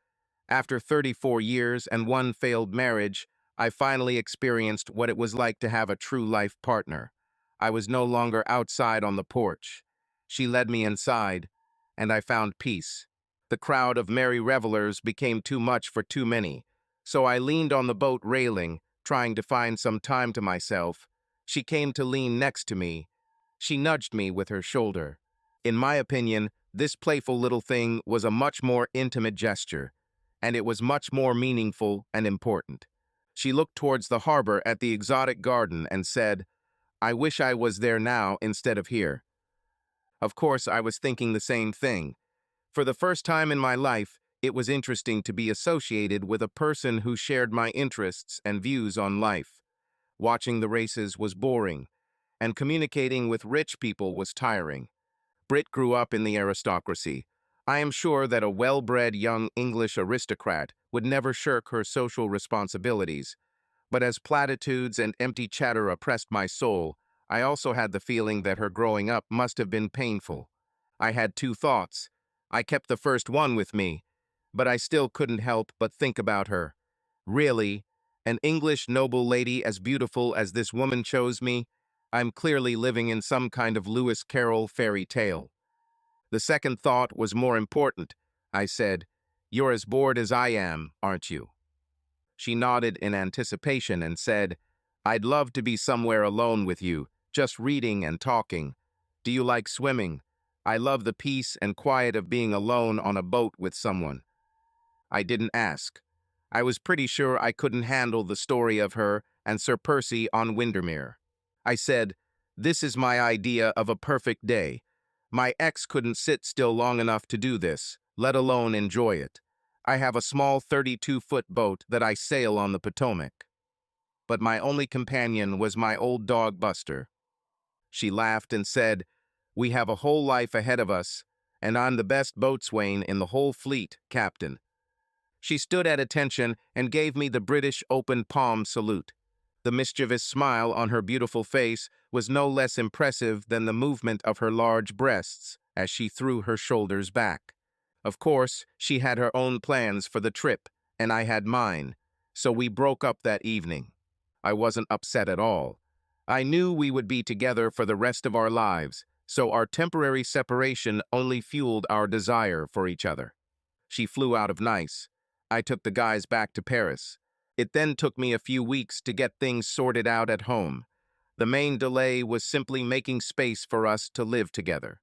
After 34 years and one failed marriage, I finally experienced what it was like to have a true life partner. I was no longer outside on the porch. She led me inside, and I found peace. The crowd of merry revelers became too much for too many, so I leaned on the boat railing, trying to find some time to myself. She came to lean next to me. She nudged me with her shoulder. In my opinion, this playful little thing was a much more intimate gesture, and it was much more meaningful and important. She looked towards the harbor at the exotic garden and said, I wish I was there now instead of here. Of course, I was thinking the same thing. For the first time in my life, it was interesting to be associated with a person who shared my interests and views on life. Watching the races was boring, and communicating with rich people was tiring. Brit grew up in the aristocracy. I am sure that a well-bred young English aristocrat would never shirk her social responsibilities. But as platitudes and empty chatter oppressed my soul, I also had the feeling that her growing up must have been painful. I had two thoughts. I kept the first one with me, but I still couldn't help but think about her. Really, an English noble lady as beautiful as this woman chose me? I'm clearly living in some kind of Lewis Carroll fairy tale. The second thought was more important. I said, You're as bored as I am, aren't you? She nodded in anticipation and said, I'd love to be somewhere alone with you, just reading and talking. Do you like swimming? I love the peace and quiet of being alone on a boat with someone. I didn't ask. I was pretty sure I couldn't handle the story of her and Sir Percy on Windermere. I said, This is my idea of a perfect day. My ex couldn't sit still long enough to do this, let alone enjoy it. I have a small 32-foot boat that I sail on the Potomac. but my only companion was my old dog Buster. She laughed and said, "We have a whole life ahead of us, and I'm the best boatswain in the whole fleet, Captain." She stood at attention and gave me the British open palm salute. The mischievous smile on her beautiful face was no less impressive than the movement of her large breasts as she threw her shoulders back. Of course, she had her own plans for the trip, and I had mine, so we broke up that evening. I wasn't upset at all. I knew we would be together for the rest of our lives, so our temporary separation only fueled our desire for each other. She flew out of Nice. I took the guys back to Paris. It then took me a few weeks to get things sorted out at home. The main delay was simply making space for us to live together.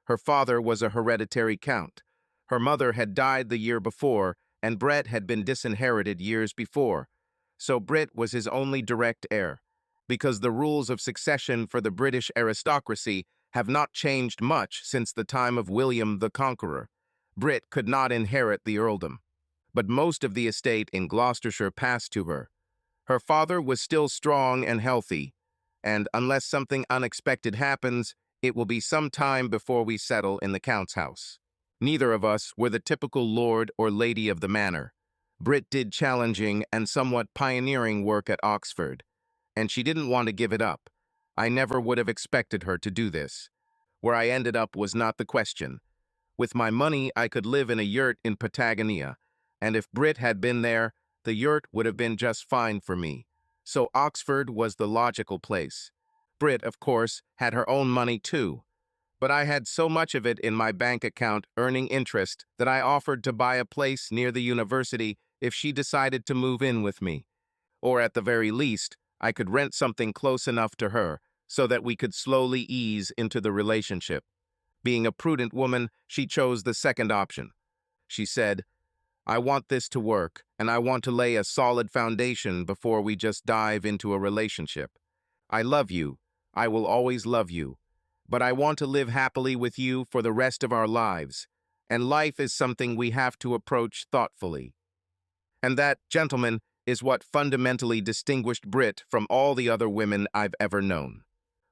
Her father was a hereditary count. Her mother had died the year before, and Brit had been disinherited years before. So Brit was his only direct heir. Because the rules of succession for the British aristocracy have not changed much since the time of William the Conqueror, Brit could not inherit the earldom. But most of the estate in Gloucestershire passed to her. Her father was still strong and healthy, and unless something unexpected happens, it will be some time before we settle in the Count's house. Neither of us were the typical lord or lady of the manor. Brit did challenging and somewhat pioneering work at Oxford, and she didn't want to give it up. I never would have expected her to do this. Where I ended up was not the question. With my money, I could live in a yurt in Patagonia, and if Brit had been there, the yurt would have been just fine for me. So Oxford was the logical place. Brit, of course, had her own money too, but I had so much of it in my bank account earning interest that I offered to buy a place near the university if she decided to move in with me. Or at the very least, I could rent something close enough to her so that we could slowly ease into the relationship. Being a prudent woman, she chose the second option. She said, "I want this to work, and I want to lay a solid foundation before we just dive into a relationship. I love you. I will always love you. But I want to live happily with you for the rest of our lives, and life is something we have to approach thoughtfully." And that, gentlemen, is what fundamentally distinguished Brit from all the other women I've ever known.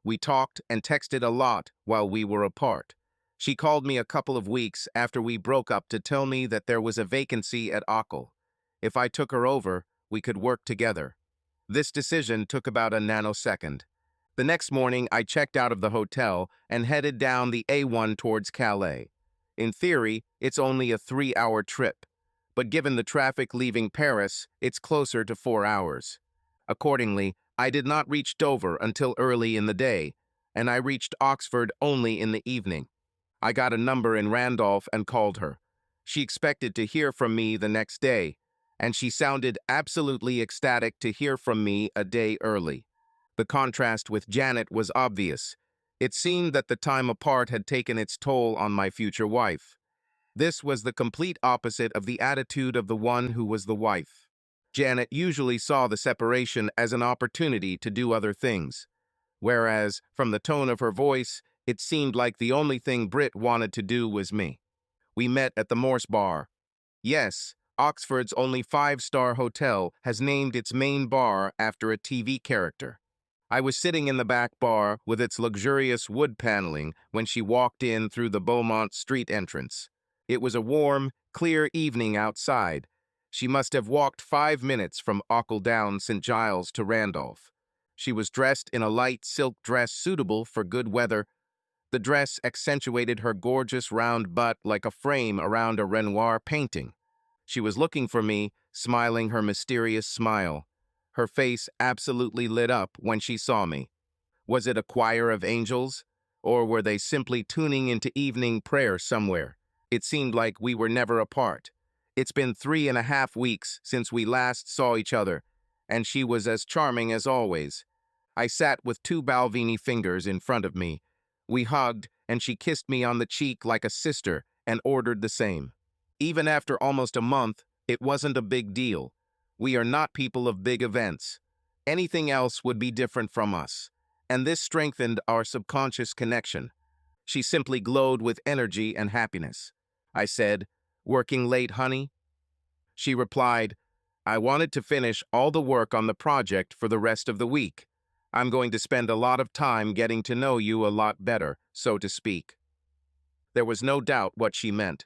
We talked and texted a lot while we were apart. She called me a couple of weeks after we broke up to tell me that there was a vacancy at Ockle. If I took her over, we could work together. This decision took about a nanosecond. The next morning, I checked out of the hotel and headed down the A1 towards Calais. In theory, it's only a 3-hour trip, but given the traffic leaving Paris, it's closer to 4 hours. Accordingly, I did not reach Dover until early in the day, and I reached Oxford only in the evening. I got a number in Randolph and called her. She expected to hear from me the next day, and she sounded absolutely ecstatic to hear from me a day early. The contrast with Janet was obvious. It seemed that the time apart had taken its toll on my future wife. This was the complete opposite of the attitude of the one who was the wife. Janet usually saw the separation as an opportunity to do other things, whereas, from the tone of her voice, it seemed like the only thing Brit wanted to do was me. We met at the Morse Bar. Yes, Oxford's only 5-star hotel has named its main bar after a TV character. I was sitting in the back bar with its luxurious wood paneling when she walked in through the Beaumont Street entrance. It was a warm, clear evening outside. She must have walked 5 minutes from Ockle down St. Giles to Randolph. She was dressed in a light silk dress suitable for good weather. The dress accentuated her gorgeous round butt like a frame around a Renoir painting. She was looking for me, smiling her mysterious smile. Her face absolutely lit up when she saw me. Was it a choir of angels? Or were they simply tuning into evening prayer somewhere? It seemed like we were never apart. It's been 3.5 weeks since we last saw each other, and she was as charming as always. I sat with 2 Balvenie fingers in front of me. We hugged, and she kissed me on the cheek like a sister and ordered the same. Even after almost a month, it wasn't a big deal. We are not people of big events. Anything else would be different from us, and this strengthened our subconscious connection. She simply glowed with energy and happiness. I said, "Working late, honey?" She replied, I wanted to finish all the work on the project for the rest of the week. I'm going to spend a lot of time getting to know you a lot better, so to speak. There was no doubt what she meant.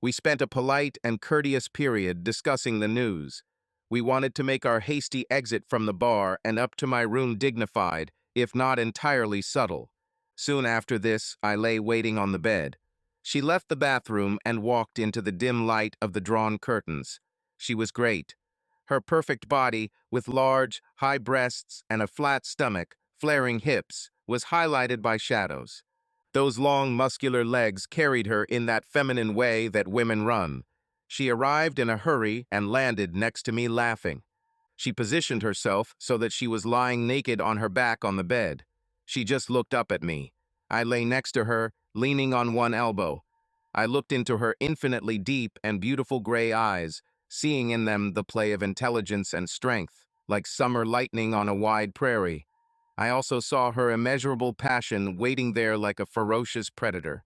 We spent a polite and courteous period discussing the news. We wanted to make our hasty exit from the bar and up to my room dignified, if not entirely subtle. Soon after this, I lay waiting on the bed. She left the bathroom and walked into the dim light of the drawn curtains. She was great. Her perfect body, with large, high breasts and a flat stomach, flaring hips, was highlighted by shadows. Those long, muscular legs carried her in that feminine way that women run. She arrived in a hurry and landed next to me laughing. She positioned herself so that she was lying naked on her back on the bed. She just looked up at me. I lay next to her, leaning on one elbow. I looked into her infinitely deep and beautiful gray eyes, seeing in them the play of intelligence and strength, like summer lightning on a wide prairie. I also saw her immeasurable passion waiting there like a ferocious predator.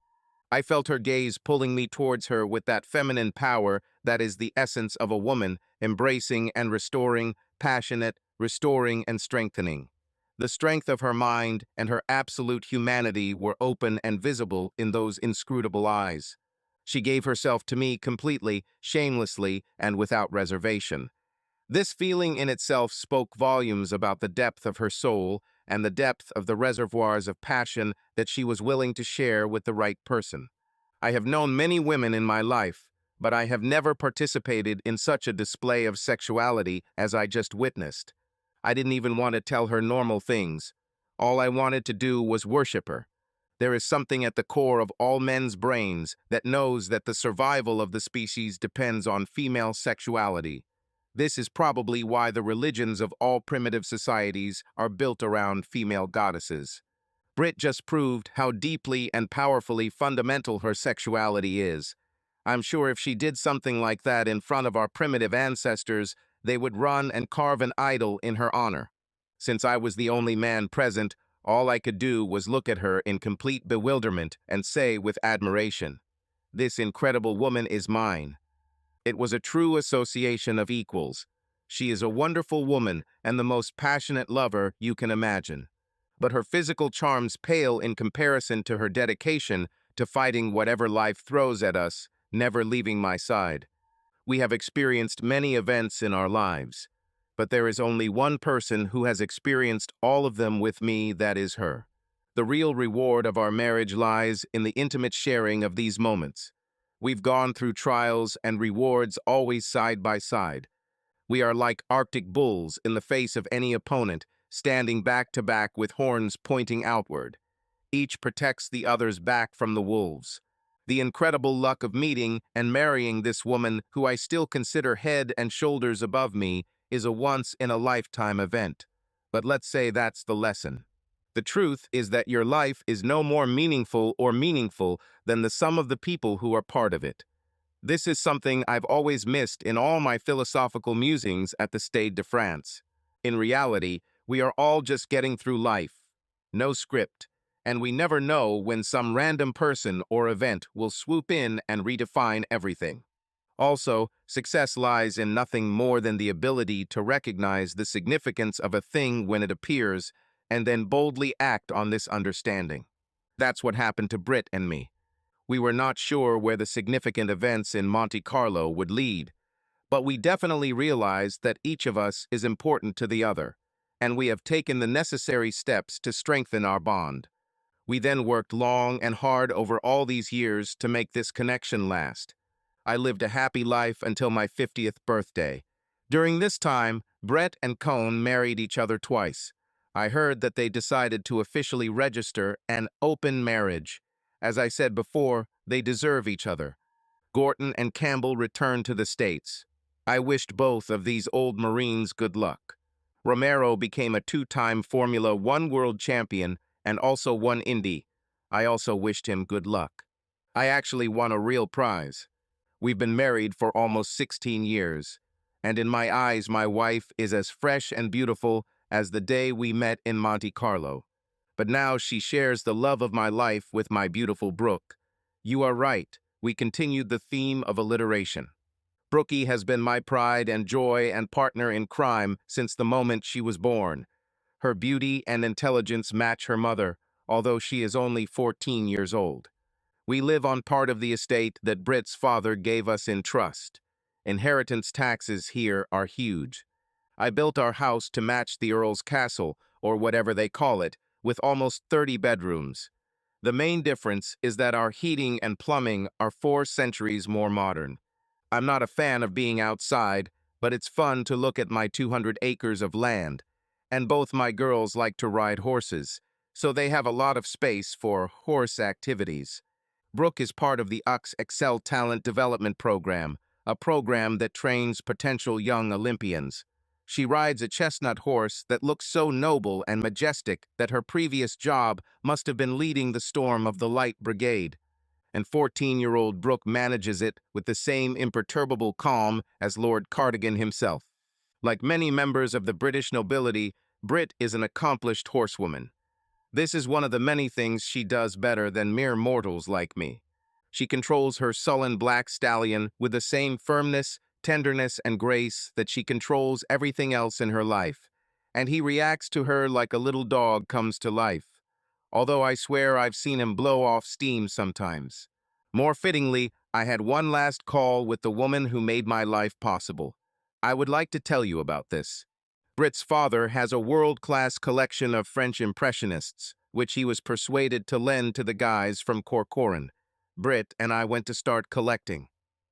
I felt her gaze pulling me towards her with that feminine power that is the essence of a woman, embracing and restoring, passionate, restoring and strengthening. The strength of her mind and her absolute humanity were open and visible in those inscrutable eyes. She gave herself to me completely, shamelessly, and without reservation. This feeling in itself spoke volumes about the depth of her soul and the depth of the reservoirs of passion that she was willing to share with the right person. I have known many women in my life, but I have never participated in such a display of sexuality as I just witnessed. I didn't even want to tell her normal things. All I wanted to do was worship her. There is something at the core of all men's brains that knows that the survival of the species depends on female sexuality. This is probably why the religions of all primitive societies are built around female goddesses. Brit just proved how deeply and powerfully fundamental her sexuality is. I'm sure if she did something like that in front of our primitive ancestors, they would run and carve an idol in her honor. Since I was the only man present, all I could do was look at her in complete bewilderment and say with admiration, "This incredible woman is mine." It was a true association of equals. She is a wonderful woman and the most passionate lover you can imagine. But her physical charms pale in comparison to her dedication to fighting whatever life throws at us, never leaving my side. We have experienced many events in our lives, but there is only one person who has experienced all of them with me, that is her. The real reward of our marriage lies in the intimate sharing of these moments. We've gone through trials and rewards always side by side. We are like Arctic bulls in the face of any opponent, standing back to back with horns pointing outward. Each protects the other's back from the wolves. The incredible luck of meeting and marrying this woman, who I still consider head and shoulders above me, is a once-in-a-lifetime event. But let's say that's the lesson. The truth is that your life is no more meaningful than the sum of the people who are part of it. This is something I've always missed in all my philosophical musings at the Stade de France. In reality, we are all just getting through life. No script. And we never know when some random person or event will swoop in and redefine everything. Also, success lies in nothing more than the ability to recognize the significance of a thing when it appears and then boldly act on this understanding. That's what happened to Brit and me. We were not sure where the significant events in Monte Carlo would lead, but we definitely realized that each of us is important to the other, and we have taken the necessary steps to strengthen our bond. We then worked long and hard over all these years to make this connection last. I lived a happy life until my 50th birthday. During this time, Brett and Cone married each other twice. I heard that they decided to officially register an open marriage. As I said before, they deserve each other. Gorton and Campbell returned to the States. I wished both of these old Marines good luck. Romero became a two-time Formula One world champion and also won Indy. I also wished him good luck. I actually won a real prize. We've been married for almost 16 years, and in my eyes, my wife is as fresh and beautiful as the day we met in Monte Carlo. But now she shares the love of my life with my beautiful Brooke. You are right, we continued the theme of alliteration. Brookie has been my pride and joy and partner in crime since the moment she was born. Her beauty and intelligence match her mother, although she is only 14 years old. We live on part of the estate that Brit's father gave us in trust. Inheritance taxes here are huge. I built our house to match the Earl's castle, or whatever they call it, with almost 30 bedrooms. The main difference is that our heating and plumbing are 4 centuries more modern. I'm not a fan of being outside, but it's fun to look at my 200 acres of land. And both my girls like to ride horses, so they have a lot of space for horse activities. Brooke is part of the UX Excel Talent Development Program, a program that trains potential young Olympians. She rides a chestnut horse that looks so noble and majestic that her previous job must have been leading the storm of the Light Brigade. And 14-year-old Brooke manages it with the same imperturbable calm as Lord Cardigan himself. Like many members of the British nobility, Brit is an accomplished horsewoman. This is one of the many things she does better than mere mortals like me. She controls her sullen black stallion with the same firmness, tenderness, and grace that she controls everything else in her life, and he reacts to her like a little dog comes to life, although I swear I've seen him blow off steam sometimes. More fittingly, I had one last call with the woman who made my life possible. I would like to tell you about this. Brit's father has a world-class collection of French impressionists, which he was persuaded to lend to the guys from Corcoran. Brit and I went to start collecting.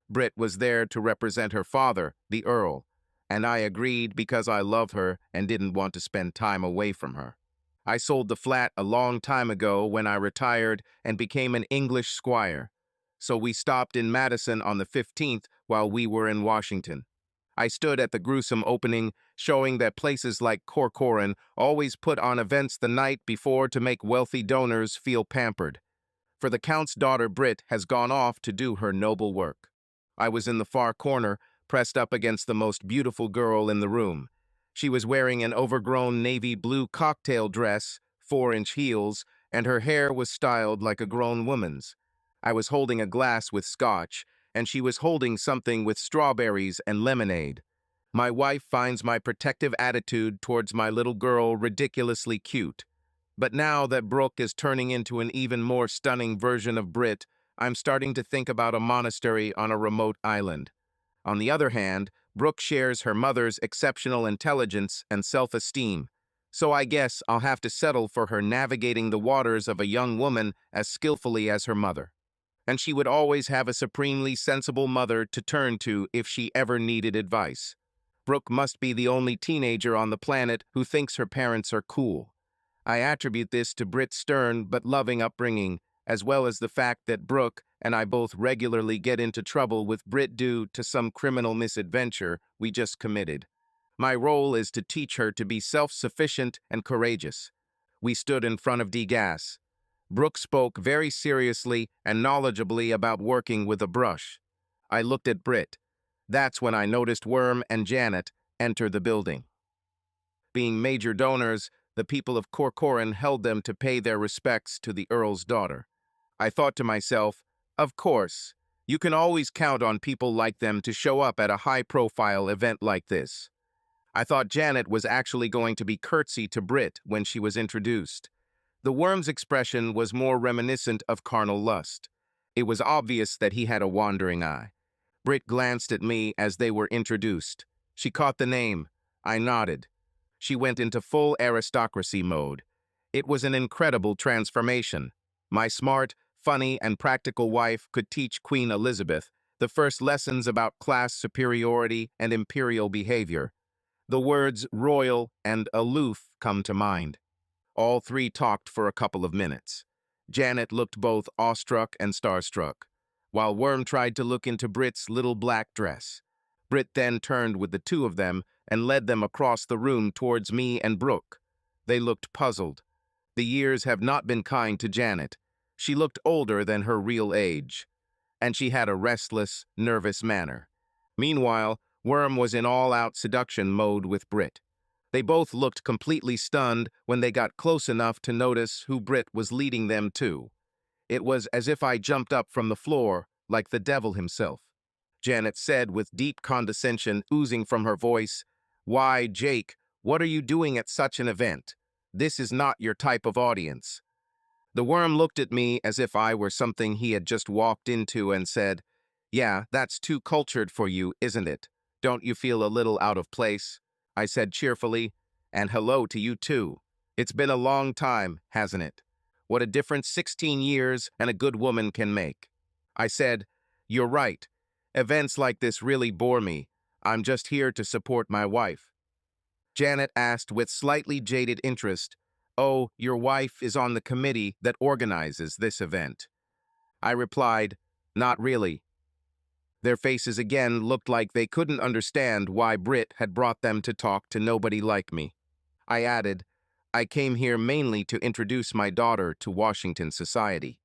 Brit was there to represent her father, the Earl, and I agreed because I love her and didn't want to spend time away from her. I sold the flat a long time ago when I retired and became an English squire, so we stopped in Madison on the 15th while we were in Washington. I stood at the gruesome opening, showing that places like Corcoran always put on events the night before to make wealthy donors feel pampered. For the Count's daughter Brit has gone off to do her noble work. I was in the far corner, pressed up against the most beautiful girl in the room. She was wearing an overgrown navy blue cocktail dress, 4-inch heels, and her hair was styled like a grown woman's. I was holding a glass with scotch, and she was holding something with strawberries and lemonade. My wife finds my protective attitude towards my little girl ridiculously cute. But now that Brooke is turning into an even more stunning version of Brit, I'm starting to think about a monastery on a remote island. On the other hand, Brooke shares her mother's exceptional intelligence and self-esteem, so I guess I'll have to settle for her navigating the waters of a young woman as skillfully as her mother. And she would always have a supremely sensible mother to turn to if she ever needed advice. Brooke must be the only teenager on the planet who thinks her parents are cool. I attribute this to Brit's stern but loving upbringing, as well as the fact that Brooke and I both regularly get into trouble with Brit due to some criminal misadventure we just committed. My role is to teach her to be self-sufficient and courageous. We stood in front of Degas. Brooke spoke very seriously and knowledgeably about working with a brush. I looked at Brit. That's when I noticed Worm and Janet enter the building. Being major donors, the people of Corcoran held them to pay their respects to the Earl's daughter. I thought to myself, of course, you can always count on people like them to show up at a high-profile event like this. I thought Janet was actually going to be curtsy to Brit when she was introduced. The Worm's expression was more reminiscent of carnal lust. It was obvious that he had a wandering eye. Brit glanced at me as they were introduced. She caught the name. I nodded. She went into full aristocracy mode. It was an incredible transformation. My smart, funny, and practical wife could teach Queen Elizabeth the first lessons about class superiority and imperial behavior. The words royal and aloof come to mind. All three talked for a couple of minutes. Janet looked both awestruck and starstruck, while Worm tried to look into Brit's little black dress. Brit then turned with the two of them and led them across the room towards me and Brooke. They looked puzzled. The years have not been kind to Janet. She looked older than her real age, and she had a restless, nervous manner. Meanwhile, Worm was in all-out seduction mode with Brit. They both looked completely stunned when they got close enough to notice who Brit was leading them to. It was as if I jumped up from the floor, like the devil himself. Janet said with deep condescension oozing from her voice. Why, Jake, what are you doing at such an event? This is not your type of audience. The worm looked at me as if I were something he had just walked into and said, Yeah, that's too cultured for you, isn't it? Don't you feel a little out of place? I said cheerfully, and hello to you too. It's been a long time, hasn't it? What a difference 16 years and a good woman can make. I said, You're right. Events like this really bore me. I'm just here to support my wife. Janet asked with slightly jaded interest, Oh, your wife is on the committee that organizes this event. I replied, Not really. Their faces again looked like they couldn't understand why Brit had brought them to talk to nobody like me. I added, I came here mainly to introduce my daughter to Washington society.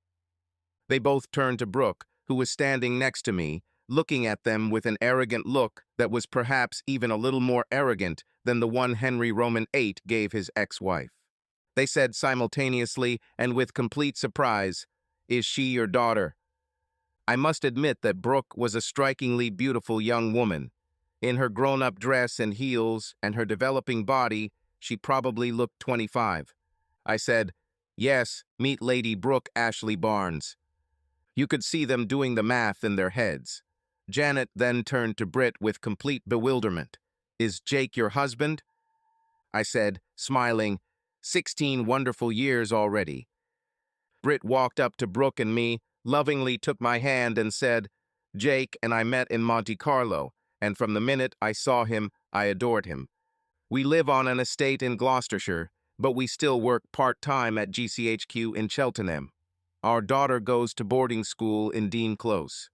They both turned to Brooke, who was standing next to me, looking at them with an arrogant look that was perhaps even a little more arrogant than the one Henry Roman VIII gave his ex-wife. They said simultaneously and with complete surprise, Is she your daughter? I must admit that Brooke was a strikingly beautiful young woman. In her grown-up dress and heels and her developing body, she probably looked 25. I said, Yes, meet Lady Brooke Ashley Barnes. You could see them doing the math in their heads. Janet then turned to Brit with complete bewilderment. Is Jake your husband? I said, smiling, 16 wonderful years already. Brit walked up to Brooke and me, lovingly took my hand and said, Jake and I met in Monte Carlo, and from the minute I saw him, I adored him. We live on an estate in Gloucestershire, but we still work part-time at GCHQ in Cheltenham. Our daughter goes to boarding school in Dean Close.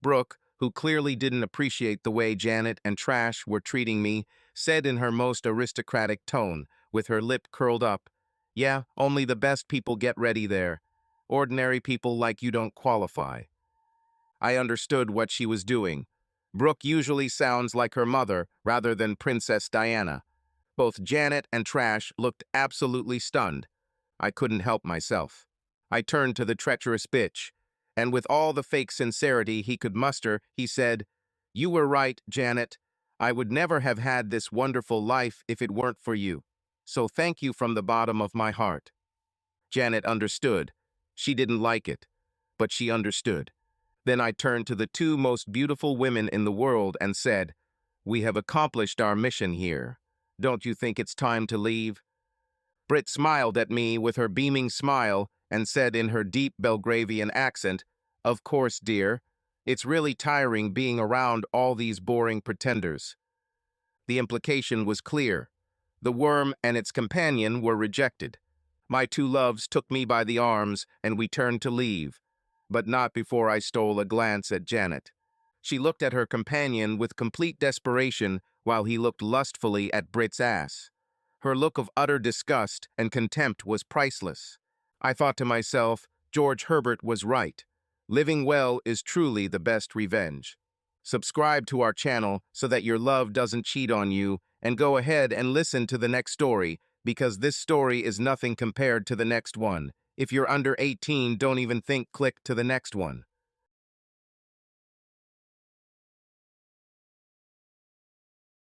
Brooke, who clearly didn't appreciate the way Janet and Trash were treating me, said in her most aristocratic tone, with her lip curled up, Yeah, only the best people get ready there. Ordinary people like you don't qualify. I understood what she was doing. Brooke usually sounds like her mother rather than Princess Diana. Both Janet and Trash looked absolutely stunned. I couldn't help myself. I turned to the treacherous bitch, and with all the fake sincerity he could muster, he said, You were right, Janet. I would never have had this wonderful life if it weren't for you. So thank you from the bottom of my heart. Janet understood. She didn't like it, but she understood. Then I turned to the two most beautiful women in the world and said, We have accomplished our mission here. Don't you think it's time to leave? Brit smiled at me with her beaming smile and said in her deep Belgravian accent, Of course, dear. It's really tiring being around all these boring pretenders. The implication was clear. The worm and its companion were rejected. My two loves took me by the arms and we turned to leave, but not before I stole a glance at Janet. She looked at her companion with complete desperation while he looked lustfully at Brit's ass. Her look of utter disgust and contempt was priceless. I thought to myself, George Herbert was right. Living well is truly the best revenge. Subscribe to our channel so that your love doesn't cheat on you, and go ahead and listen to the next story, because this story is nothing compared to the next one. If you're under 18, don't even click to the next one.